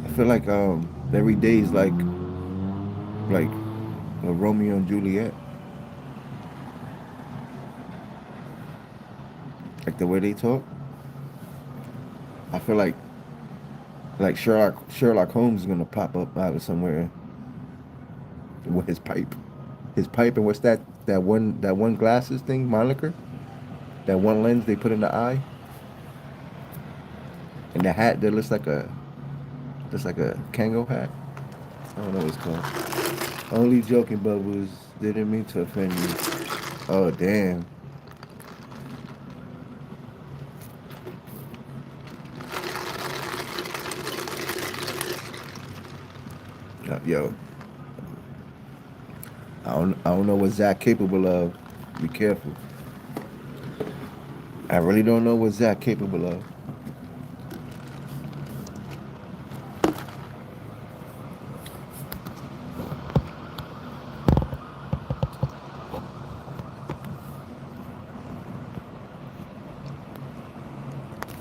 I feel like every day is like a Romeo and Juliet. Like the way they talk. I feel like Sherlock Holmes is gonna pop up out of somewhere with his pipe. His pipe and what's that one glasses thing, moniker? That one lens they put in the eye? And the hat that looks like a Kango hat. I don't know what it's called. Only joking, Bubbles. Didn't mean to offend you. Oh damn. Yo, I don't know what Zach capable of. Be careful. I really don't know what Zach capable of.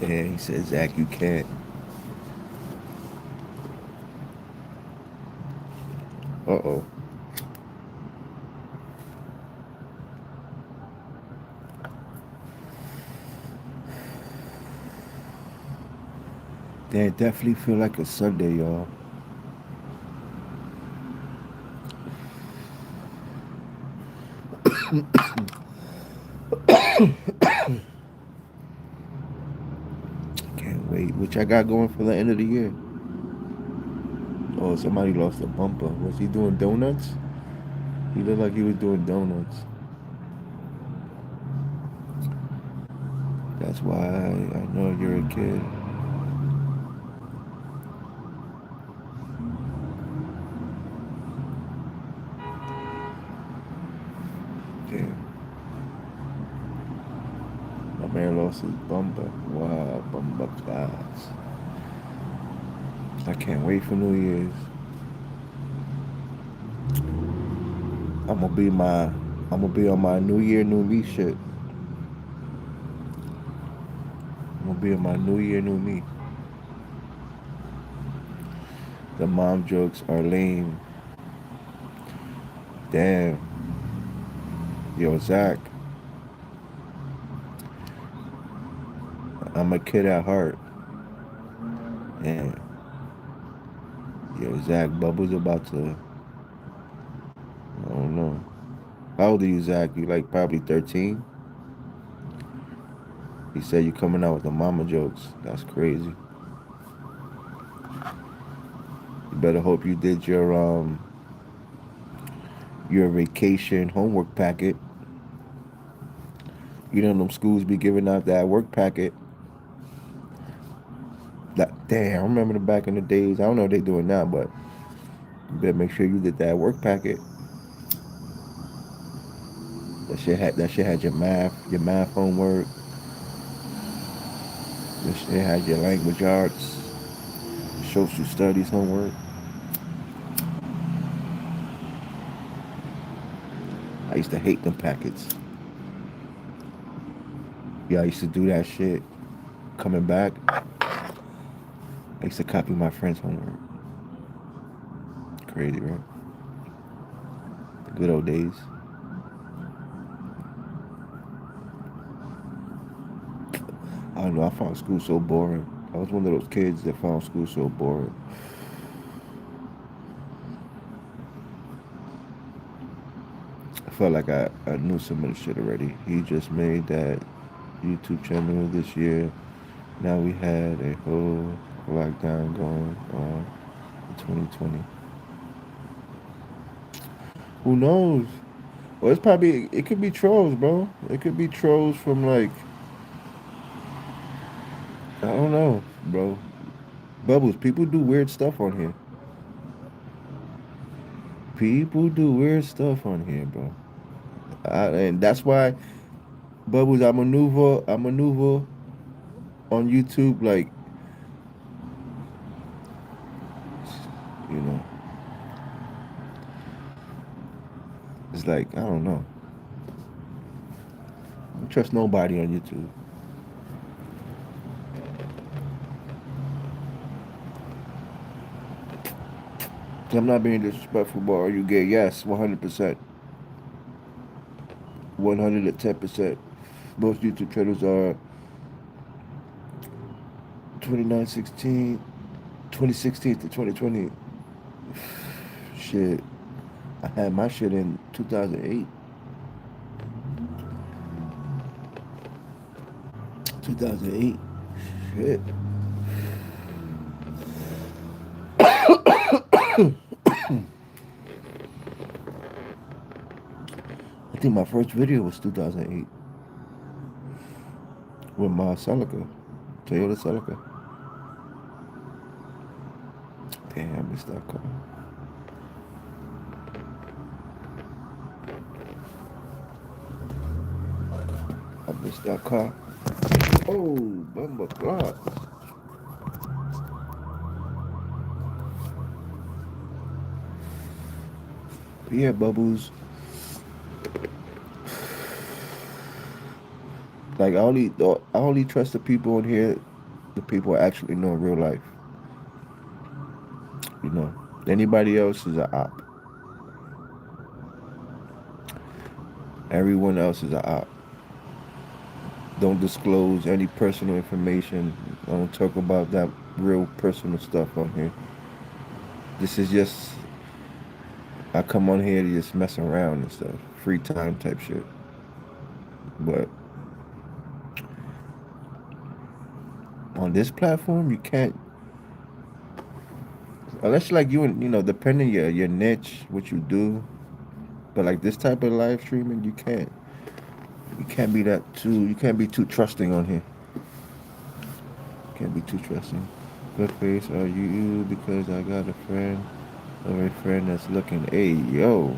Yeah, he said, Zach, you can't. Uh-oh. Yeah, it definitely feel like a Sunday, y'all. Can't wait. Which I got going for the end of the year. Oh, somebody lost a bumper. Was he doing donuts? He looked like he was doing donuts. That's why I know you're a kid. Damn. My man lost his bumper. Wow, bumper class. I can't wait for New Year's. I'm gonna be my I'm gonna be on my New Year, New Me shit. I'm gonna be on my New Year, New Me. The mom jokes are lame. Damn. Yo, Zach, I'm a kid at heart. And yo, Zach, Bubba's about to. I don't know. How old are you, Zach? You like probably 13? He said you coming out with the mama jokes. That's crazy. You better hope you did your vacation homework packet. You know them schools be giving out that work packet. That damn, I remember the back in the days. I don't know what they doing now, but you better make sure you did that work packet. That shit had your math homework. That shit had your language arts, social studies homework. I used to hate them packets. Yeah, I used to do that shit. Coming back, I used to copy my friend's homework. Crazy, right? The good old days. I don't know. I found school so boring. I was one of those kids that found school so boring. I felt like I knew some of the shit already. He just made that YouTube channel this year. Now we had a whole lockdown going on in 2020. Who knows? Well, it could be trolls, bro. It could be trolls from like, I don't know, bro. Bubbles, people do weird stuff on here. People do weird stuff on here, bro. And that's why, Bubbles, I maneuver on YouTube like, you know, it's like, I don't know. I don't trust nobody on YouTube. I'm not being disrespectful, but are you gay? Yes, 100%. 110%. Most YouTube channels are 2016 to 2020. Shit. I had my shit in 2008. 2008. Shit. I think my first video was 2008 with my Celica, Toyota Celica. Damn, I missed that car. I missed that car. Oh, bumper clock. Yeah, Bubbles. Like I only trust the people in here, the people I actually know in real life. You know, anybody else is a op. Everyone else is a op. Don't disclose any personal information. I don't talk about that real personal stuff on here. This is just I come on here to just mess around and stuff, free time type shit. But on this platform, you can't unless like depending your niche, what you do. But like this type of live streaming, you can't be that too. You can't be too trusting on here. Can't be too trusting. Good face, are you? Because I got a friend of a friend that's looking. Hey, yo,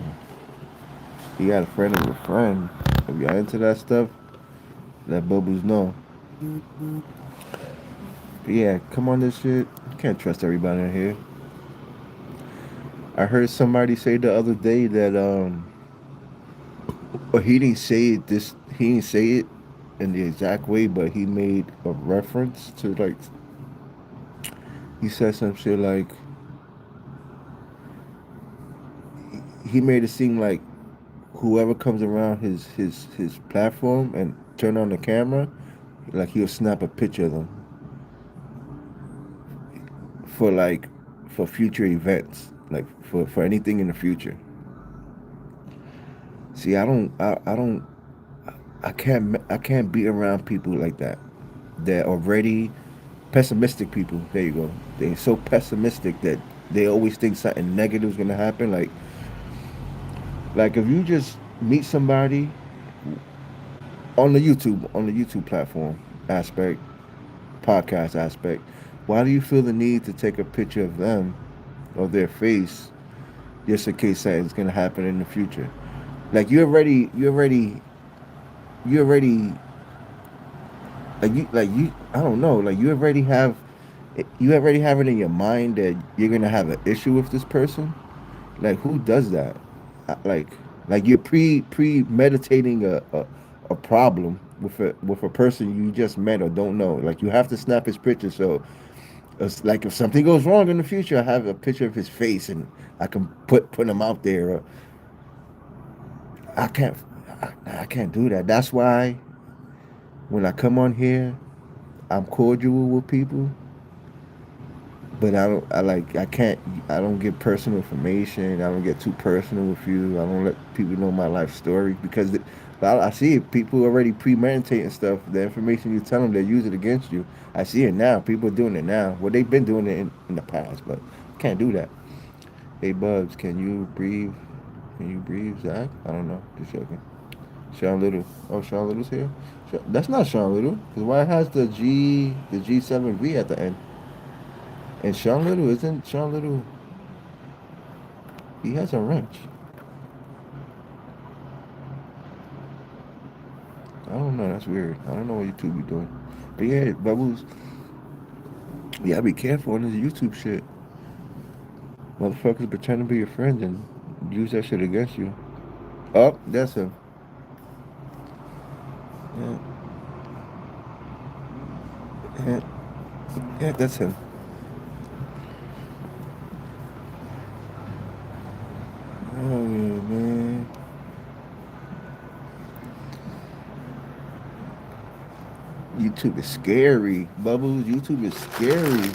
you got a friend of a friend. If y'all into that stuff, let bubbles know. But yeah, come on this shit. You can't trust everybody in here. I heard somebody say the other day that but he didn't say it this. He didn't say it in the exact way, but he made a reference to like he said some shit like he made it seem like whoever comes around his platform and turn on the camera, like he'll snap a picture of them for like for future events, like for anything in the future. See, I can't be around people like that. They're already pessimistic people. There you go. They're so pessimistic that they always think something negative is gonna happen. Like if you just meet somebody on the YouTube platform aspect, podcast aspect, why do you feel the need to take a picture of them or their face just in case something's gonna happen in the future? Like you already like you I don't know, like you already have it in your mind that you're gonna have an issue with this person. Like who does that? Like you're premeditating a problem with a person you just met or don't know. Like you have to snap his picture so it's like if something goes wrong in the future, I have a picture of his face and I can put him out there. I can't I can't do that. That's why when I come on here, I'm cordial with people, but I don't get personal information. I don't get too personal with you. I don't let people know my life story because I see it. People already premeditating stuff. The information you tell them, they use it against you. I see it now. People are doing it now. Well, they've been doing it in the past, but can't do that. Hey, Bubs, can you breathe? Can you breathe, Zach? I don't know. Just joking. Sean Little. Oh, Sean Little's here. That's not Sean Little. Because why it has the G7V at the end? And Sean Little isn't Sean Little. He has a wrench. I don't know. That's weird. I don't know what YouTube be doing. But yeah, Bubbles. Yeah, be careful on this YouTube shit. Motherfuckers pretend to be your friends and use that shit against you. Oh, that's him. Yeah, yeah, yeah, that's him. Oh yeah, man. YouTube is scary. Bubbles, YouTube is scary.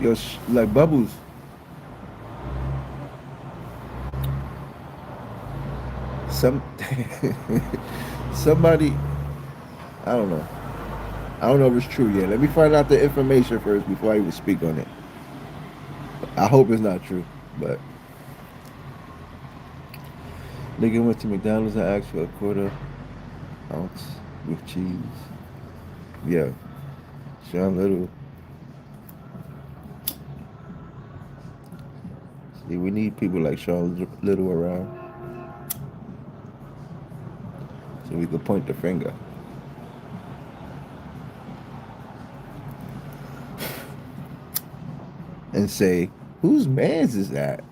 Yo, like Bubbles, some somebody, I don't know. I don't know if it's true yet. Let me find out the information first before I even speak on it. I hope it's not true, but nigga went to McDonald's and asked for a quarter ounce with cheese. Yeah, Sean Little. See, we need people like Sean Little around so we could point the finger and say, "Whose man's is that?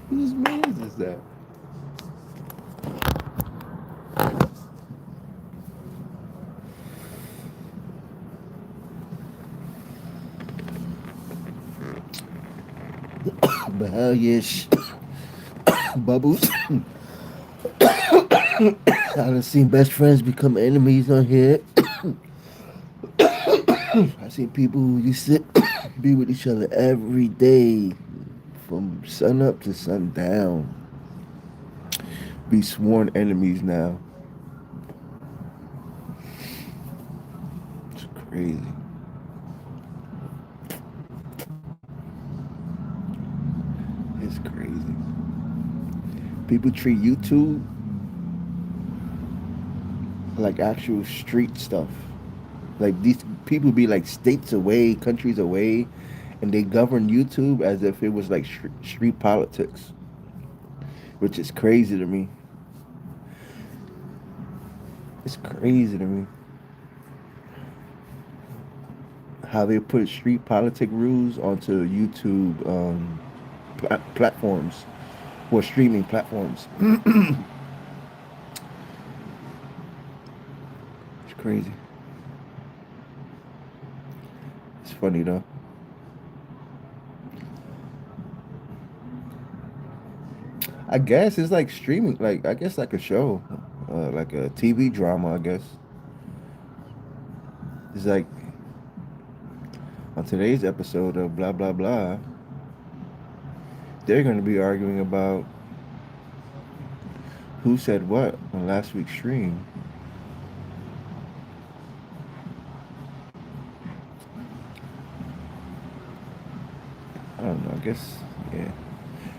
Whose man's is that?" But hell yeah, Bubbles. I done seen best friends become enemies on here. I see people who used to be with each other every day from sun up to sundown be sworn enemies now. It's crazy. It's crazy. People treat YouTube like actual street stuff. Like these people be like states away, countries away, and they govern YouTube as if it was like street politics, which is crazy to me. It's crazy to me how they put street politic rules onto YouTube platforms or streaming platforms. It's crazy. It's funny though. I guess it's like streaming, like I guess like a show, like a TV drama. I guess it's like on today's episode of blah blah blah, they're going to be arguing about who said what on last week's stream. I don't know. I guess yeah,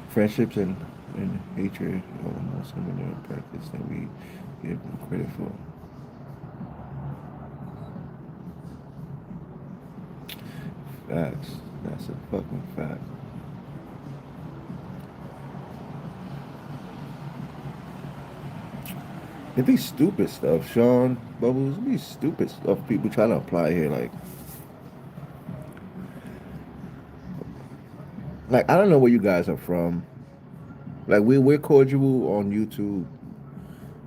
friendships and hatred are more similar in practice than we give them credit for. Facts. That's a fucking fact. It be stupid stuff, Sean Bubbles. It be stupid stuff people trying to apply here. Like I don't know where you guys are from. Like we're cordial on YouTube.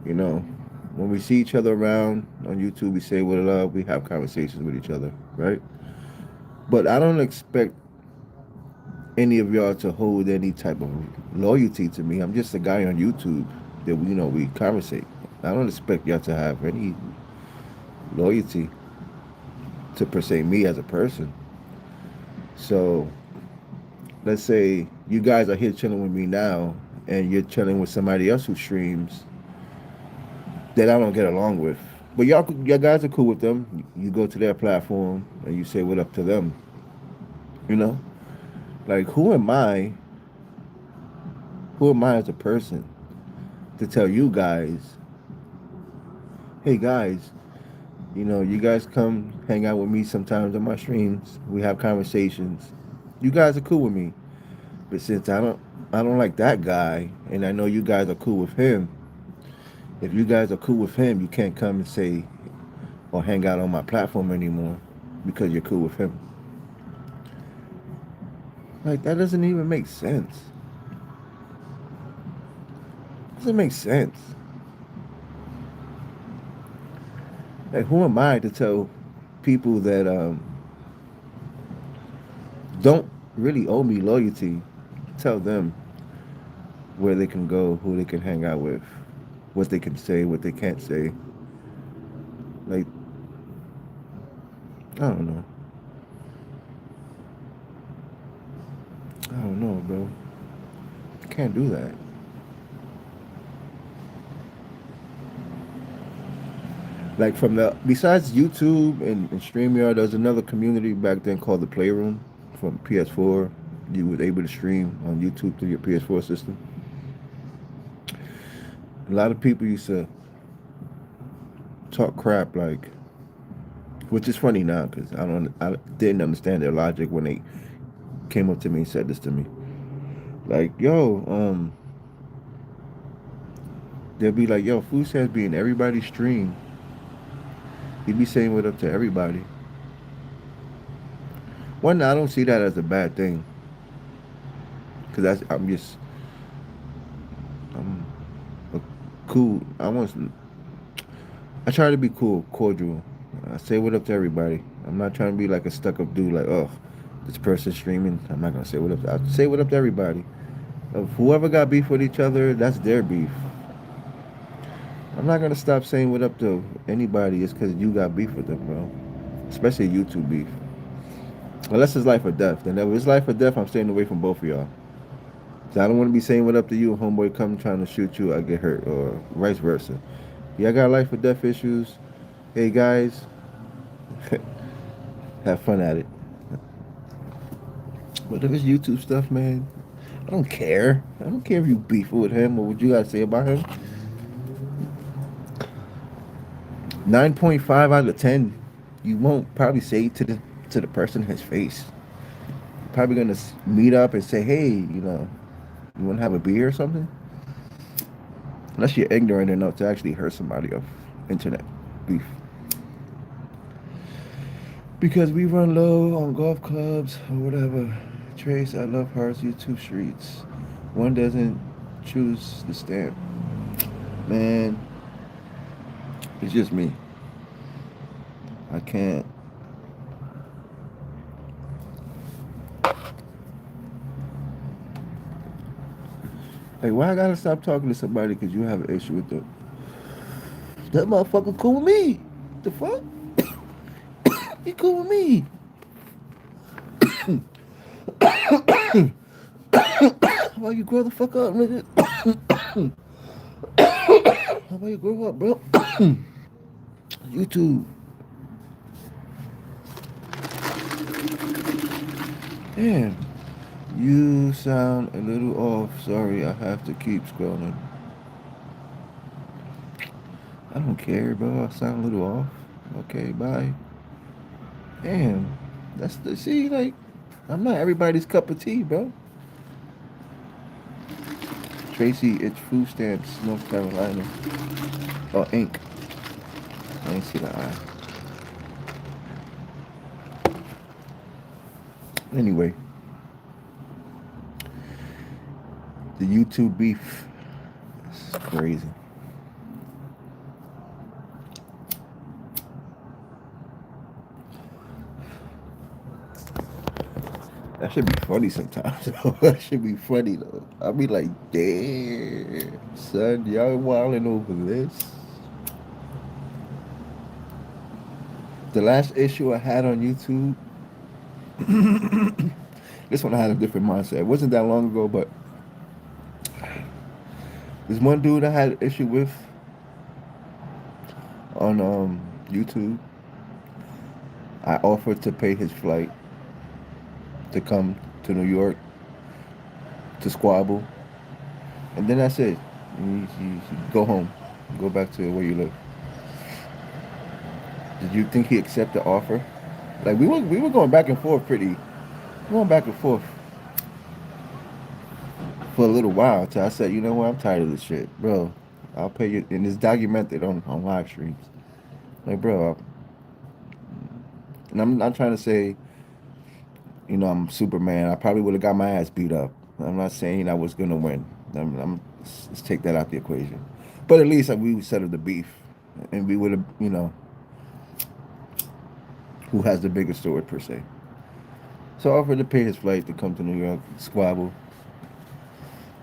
You know, when we see each other around on YouTube, we say what up. We have conversations with each other, right? But I don't expect any of y'all to hold any type of loyalty to me. I'm just a guy on YouTube that we conversate. I don't expect y'all to have any loyalty to per se me as a person. So let's say you guys are here chilling with me now, and you're chilling with somebody else who streams that I don't get along with. But y'all guys are cool with them. You go to their platform and you say what up to them. You know, like Who am I as a person to tell you guys, hey guys, you guys come hang out with me sometimes on my streams. We have conversations. You guys are cool with me, but since I don't like that guy, and I know you guys are cool with him. If you guys are cool with him, you can't come and say or hang out on my platform anymore because you're cool with him. Like that doesn't even make sense. It doesn't make sense. Like who am I to tell people that don't really owe me loyalty? Tell them where they can go, who they can hang out with, what they can say, what they can't say. Like I don't know. I don't know, bro. You can't do that. Like from the besides YouTube and StreamYard, there's another community back then called the Playroom from PS4. You was able to stream on YouTube through your PS4 system. A lot of people used to talk crap, like, which is funny now because I didn't understand their logic when they came up to me and said this to me. Like, yo, they'll be like, yo, Food Stamps be in everybody's stream. He'd be saying what up to everybody. One, I don't see that as a bad thing. Cause I'm a cool. I try to be cool, cordial. I say what up to everybody. I'm not trying to be like a stuck up dude. Like, oh, this person streaming. I'm not gonna say what up. I say what up to everybody. If whoever got beef with each other, that's their beef. I'm not gonna stop saying what up to anybody just because you got beef with them, bro. especially YouTube beef. Unless it's life or death. Then if it's life or death, I'm staying away from both of y'all. So I don't want to be saying what up to you, homeboy, come trying to shoot you, I get hurt, or vice versa. Y'all got life or death issues. Hey guys, have fun at it. But if it's YouTube stuff, man, I don't care. I don't care if you beef with him or what you gotta say about him. 9.5 out of 10, you won't probably say to the person in his face. You're probably gonna meet up and say, hey, you want to have a beer or something. Unless you're ignorant enough to actually hurt somebody of internet beef. Because we run low on golf clubs or whatever. Trace, I love hearts, YouTube streets. One doesn't choose the stamp. Man, it's just me. I can't. Hey, why I gotta stop talking to somebody because you have an issue with them? That motherfucker cool with me. The fuck? He cool with me. How about you grow the fuck up, nigga? How about you grow up, bro? YouTube. Damn. You sound a little off. Sorry, I have to keep scrolling. I don't care, bro. I sound a little off. Okay, bye. Damn. That's the see, like, I'm not everybody's cup of tea, bro. Tracy, it's food stamps, North Carolina. Oh, ink. I ain't see the eye. Anyway, the YouTube beef is crazy. That should be funny sometimes. That should be funny though. I'll be like, damn, son, y'all wilding over this. The last issue I had on YouTube, this one I had a different mindset. It wasn't that long ago, but there's one dude I had an issue with on YouTube. I offered to pay his flight to come to New York to squabble, and then that's it. You go home, go back to where you live. Did you think he accepted the offer? Like we were going back and forth going back and forth for a little while until I said, you know what, I'm tired of this shit, bro. I'll pay you, and it's documented on live streams. Like, bro, and I'm not trying to say, I'm Superman. I probably would have got my ass beat up. I'm not saying I was gonna win. Let's take that out the equation. But at least we settled the beef, and we would have, who has the biggest sword per se. So I offered to pay his flight to come to New York, squabble.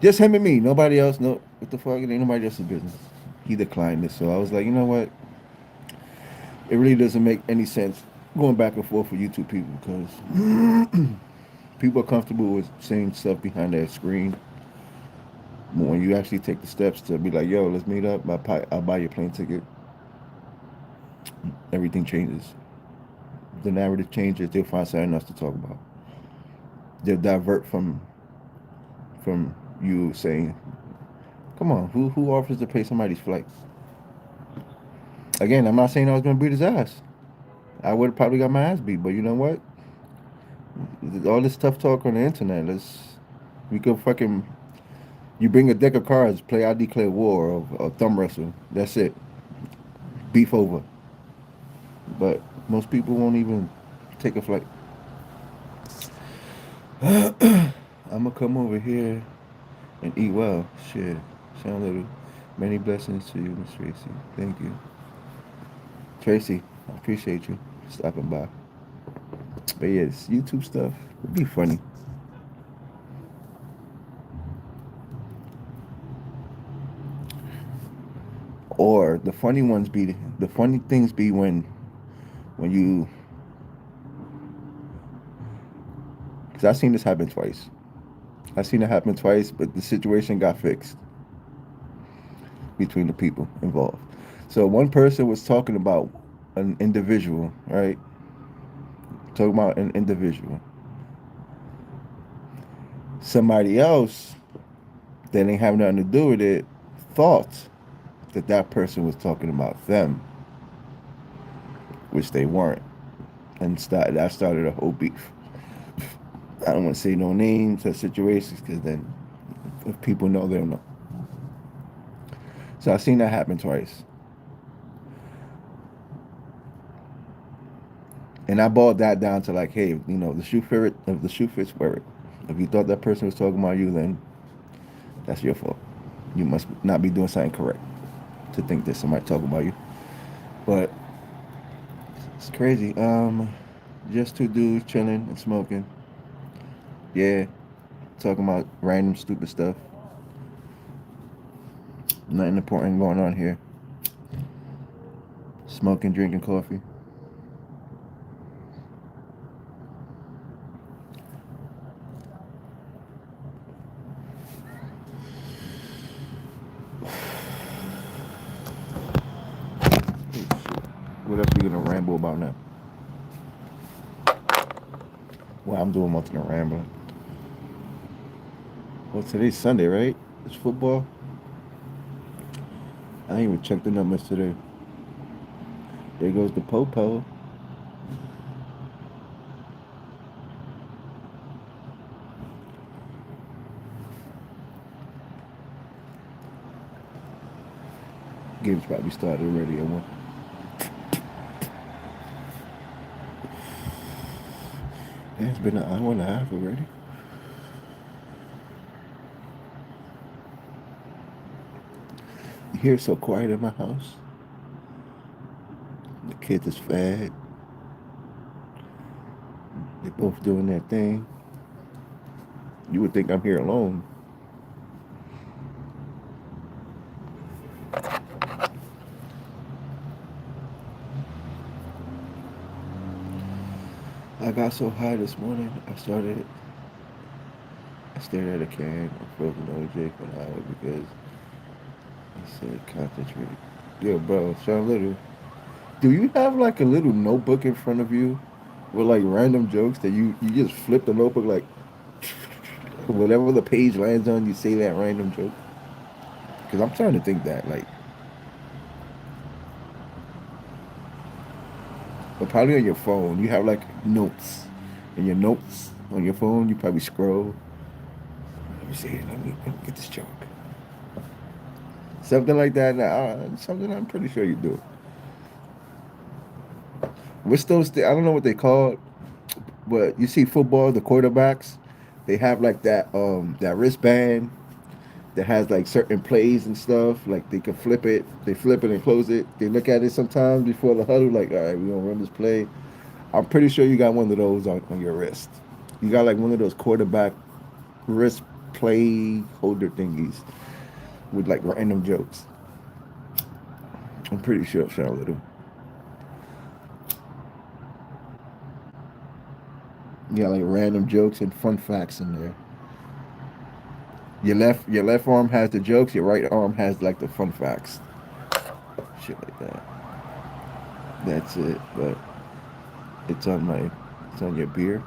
Just him and me, nobody else. No, what the fuck? It ain't nobody else's business. He declined it, so I was like, you know what? It really doesn't make any sense going back and forth with YouTube people because people are comfortable with saying stuff behind that screen. But when you actually take the steps to be like, yo, let's meet up, I'll buy your plane ticket, everything changes. The narrative changes, they'll find something else to talk about. They'll divert from you saying, come on, who offers to pay somebody's flight? Again, I'm not saying I was gonna beat his ass. I would have probably got my ass beat, but you know what? All this tough talk on the internet, we could fucking, you bring a deck of cards, play I declare war or thumb wrestle. That's it. Beef over. But most people won't even take a flight. I'm gonna come over here and eat well. Shit. Sound little. Many blessings to you, Miss Tracy. Thank you. Tracy, I appreciate you stopping by. But yes, YouTube stuff would be funny. Or the funny things be when you Because I've seen this happen twice. I've seen it happen twice, but the situation got fixed between the people involved. So one person was talking about an individual, right? Talking about an individual. Somebody else that ain't have nothing to do with it thought that that person was talking about them, which they weren't, and that started a whole beef. I don't want to say no names or situations because then if people know, they'll know. So I've seen that happen twice, and I boiled that down to like, hey, the shoe fit. If the shoe fits, wear it. If you thought that person was talking about you, then that's your fault. You must not be doing something correct to think that somebody talking about you. But it's crazy. Just two dudes chilling and smoking. Yeah, talking about random stupid stuff. Nothing important going on here. Smoking, drinking coffee. What else we gonna ramble about now? Well, I'm doing most of the rambling. Well, today's Sunday, right? It's football. I ain't even checked the numbers today. There goes the Popo. Game's probably started already at one. Yeah, it's been an hour and a half already. You hear it's so quiet in my house. The kids is fed. They both doing their thing. You would think I'm here alone. I got so high this morning. I stared at a can of frozen OJ for an hour because I said concentrate. Yo, bro, Sean Little, do you have like a little notebook in front of you with like random jokes that you just flip the notebook like whatever the page lands on, you say that random joke? Because I'm trying to think that like, but probably on your phone, you have like notes. In your notes on your phone, you probably scroll. Let me see. Let me get this joke. Something like that. Something I'm pretty sure you do. What's those? I don't know what they call, but you see football, the quarterbacks, they have like that wristband that has like certain plays and stuff. Like they can flip it, they flip it and close it. They look at it sometimes before the huddle, like, all right, we're gonna run this play. I'm pretty sure you got one of those on your wrist. You got like one of those quarterback wrist play holder thingies with like random jokes. I'm pretty sure Charlotte do. You got like random jokes and fun facts in there. Your left arm has the jokes, your right arm has like the fun facts. Shit like that. That's it. But it's on my it's on your beer.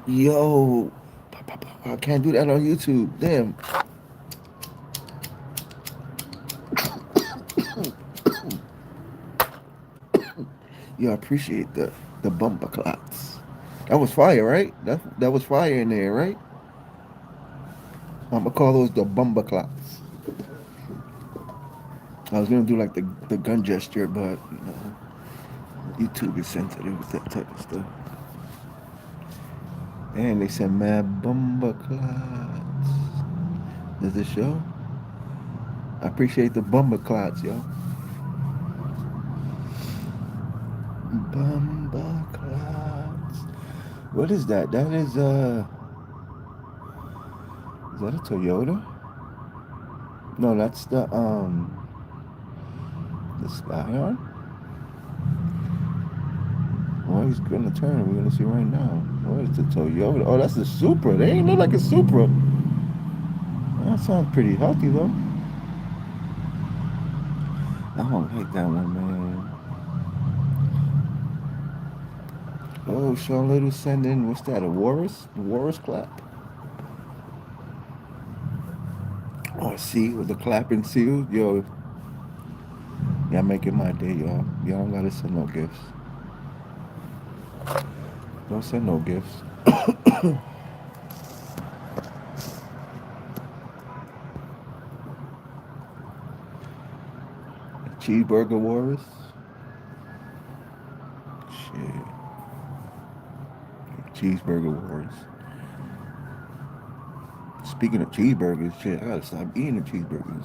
Yo, I can't do that on YouTube. Damn. Yo, I appreciate the bumper clots. That was fire, right? That was fire in there, right? I'm gonna call those the bumper clots. I was gonna do like the gun gesture, but YouTube is sensitive with that type of stuff. And they said mad bumper clots. Does it show? I appreciate the bumper clots, yo. Bumba clouds. What is that? That is that a Toyota? No, that's the Scion. Oh, he's gonna turn. We're gonna see right now. Oh, it's a Toyota. Oh, that's a Supra. They ain't look like a Supra. That sounds pretty healthy though. I don't like that one, man. Oh, Sean Little sending. What's that? A Walrus? The Walrus clap? Oh, see, with the clapping seal, yo, y'all making my day, y'all. Y'all don't gotta send no gifts. Don't send no gifts. Cheeseburger Walrus. Shit. Cheeseburger Walrus. Speaking of cheeseburgers, shit, I gotta stop eating the cheeseburgers.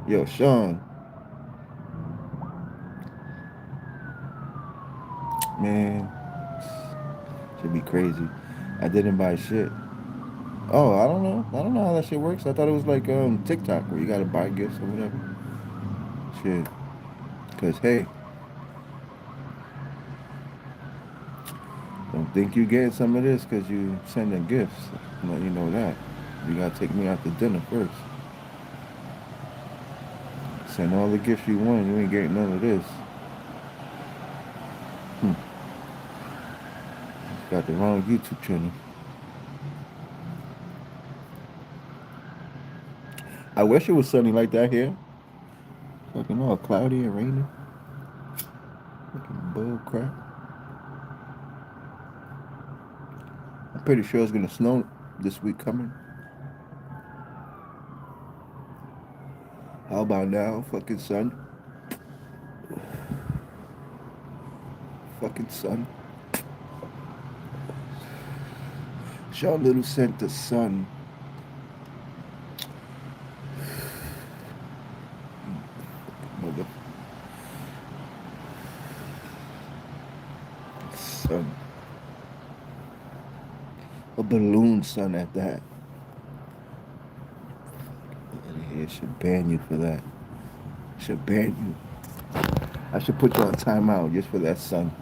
Yo, Sean, man, should be crazy. I didn't buy shit. Oh, I don't know. I don't know how that shit works. I thought it was like TikTok where you gotta buy gifts or whatever. Shit. Cause hey, don't think you getting some of this because you sending gifts. Let you know that. You gotta take me out to dinner first. Send all the gifts you want. You ain't getting none of this. Hmm. Got the wrong YouTube channel. I wish it was sunny like that here. Fucking all cloudy and rainy. Fucking bull crap. I'm pretty sure it's gonna snow this week coming. How about now? Fucking sun. Fucking sun. Sean Little sent the sun. Mother. Sun. A balloon sun at that. It should ban you for that. Should ban you. I should put you on timeout just for that sun.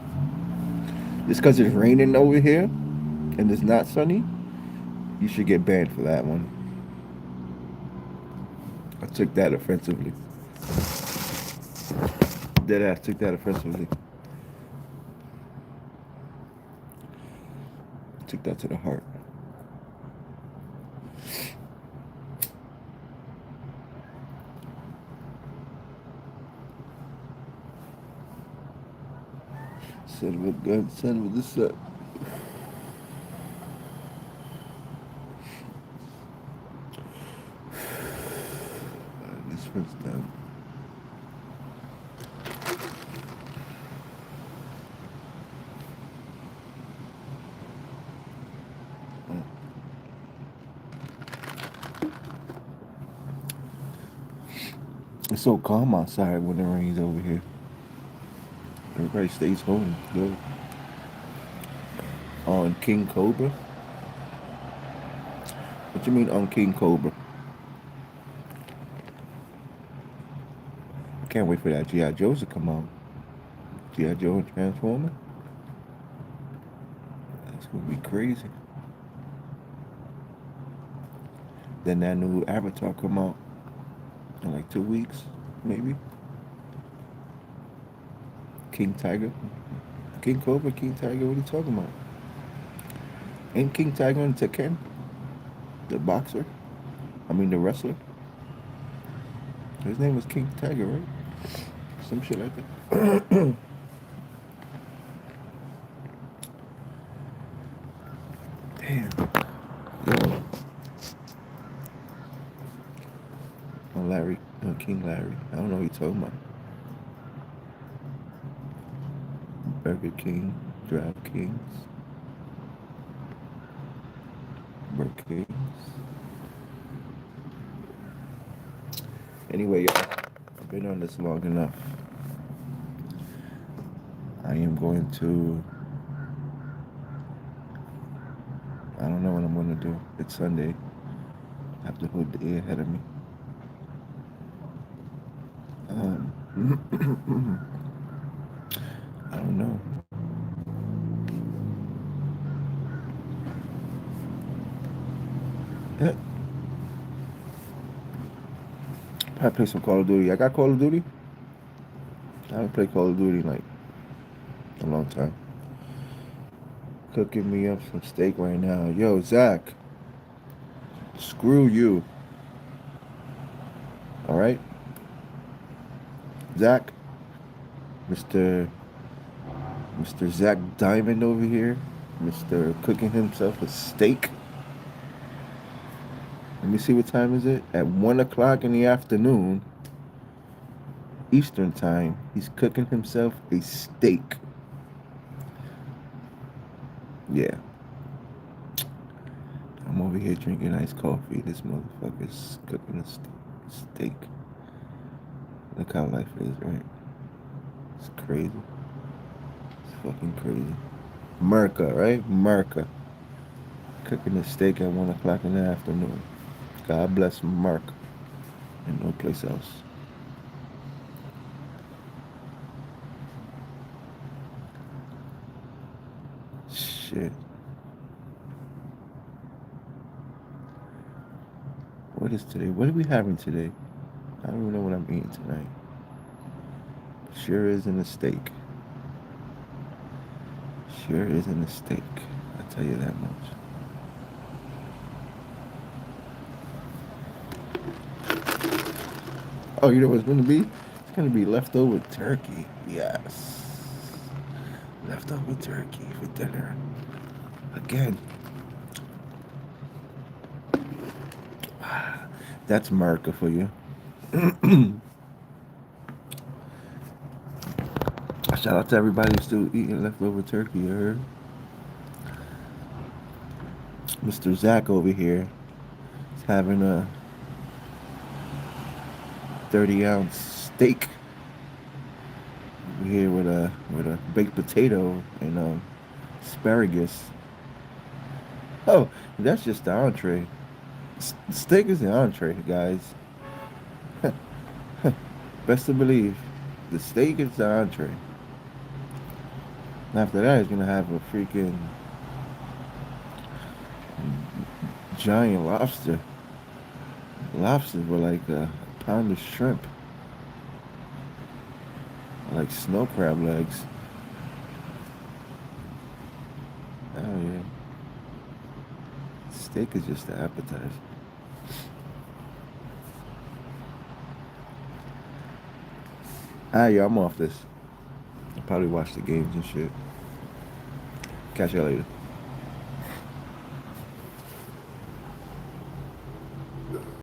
Just because it's raining over here and it's not sunny, you should get banned for that one. I took that offensively. Deadass took that offensively. Took that to the heart. Son of a gun, son of a this up. This one's done. It's so calm outside when it rains over here. Everybody stays home. Good. On King Cobra? What you mean on King Cobra? I can't wait for that G.I. Joe's to come out. G.I. Joe and Transformer? That's gonna be crazy. Then that new Avatar come out in like 2 weeks, maybe. King Tiger? King Cobra, King Tiger, what are you talking about? Ain't King Tiger on Tekken? The boxer? I mean the wrestler? His name was King Tiger, right? Some shit like that. Damn. Yo. Oh, Larry. Oh, King Larry. I don't know what you're talking about. Burger King. Drive Kings. Burger Kings. Anyway, y'all. I've been on this long enough. I'm going to. I don't know what I'm going to do. It's Sunday. I have the whole day ahead of me. I don't know. Yeah, I play some Call of Duty. I got Call of Duty. I haven't played Call of Duty in like a long time. Cooking me up some steak right now. Yo, Zach, screw you. All right, Zach, Mister Mister Zach Diamond over here, Mister cooking himself a steak. Let me see what time is it. At 1 o'clock in the afternoon, Eastern time, he's cooking himself a steak. Yeah, I'm over here drinking iced coffee. This motherfucker's cooking a steak. Look how life is, right? It's crazy. It's fucking crazy. Merca, right? Merca. Cooking a steak at 1 o'clock in the afternoon. God bless Merca and no place else. Shit. What is today? What are we having today? I don't even know what I'm eating tonight. Sure isn't a steak. Sure isn't a steak. I'll tell you that much. Oh, you know what it's going to be? It's going to be leftover turkey. Yes. Leftover turkey for dinner. Again. That's America for you. Shout out to everybody who's still eating leftover turkey, you heard? Mr. Zach over here is having a 30-ounce steak over here with a baked potato and asparagus. Oh, that's just the entree. Steak is the entree, guys. Best to believe, the steak is the entree. And after that, he's gonna have a freaking giant lobster. Lobster with like a pound of shrimp, like snow crab legs. Oh yeah, steak is just the appetizer. Ah, yeah, I'm off this. I'll probably watch the games and shit. Catch you later.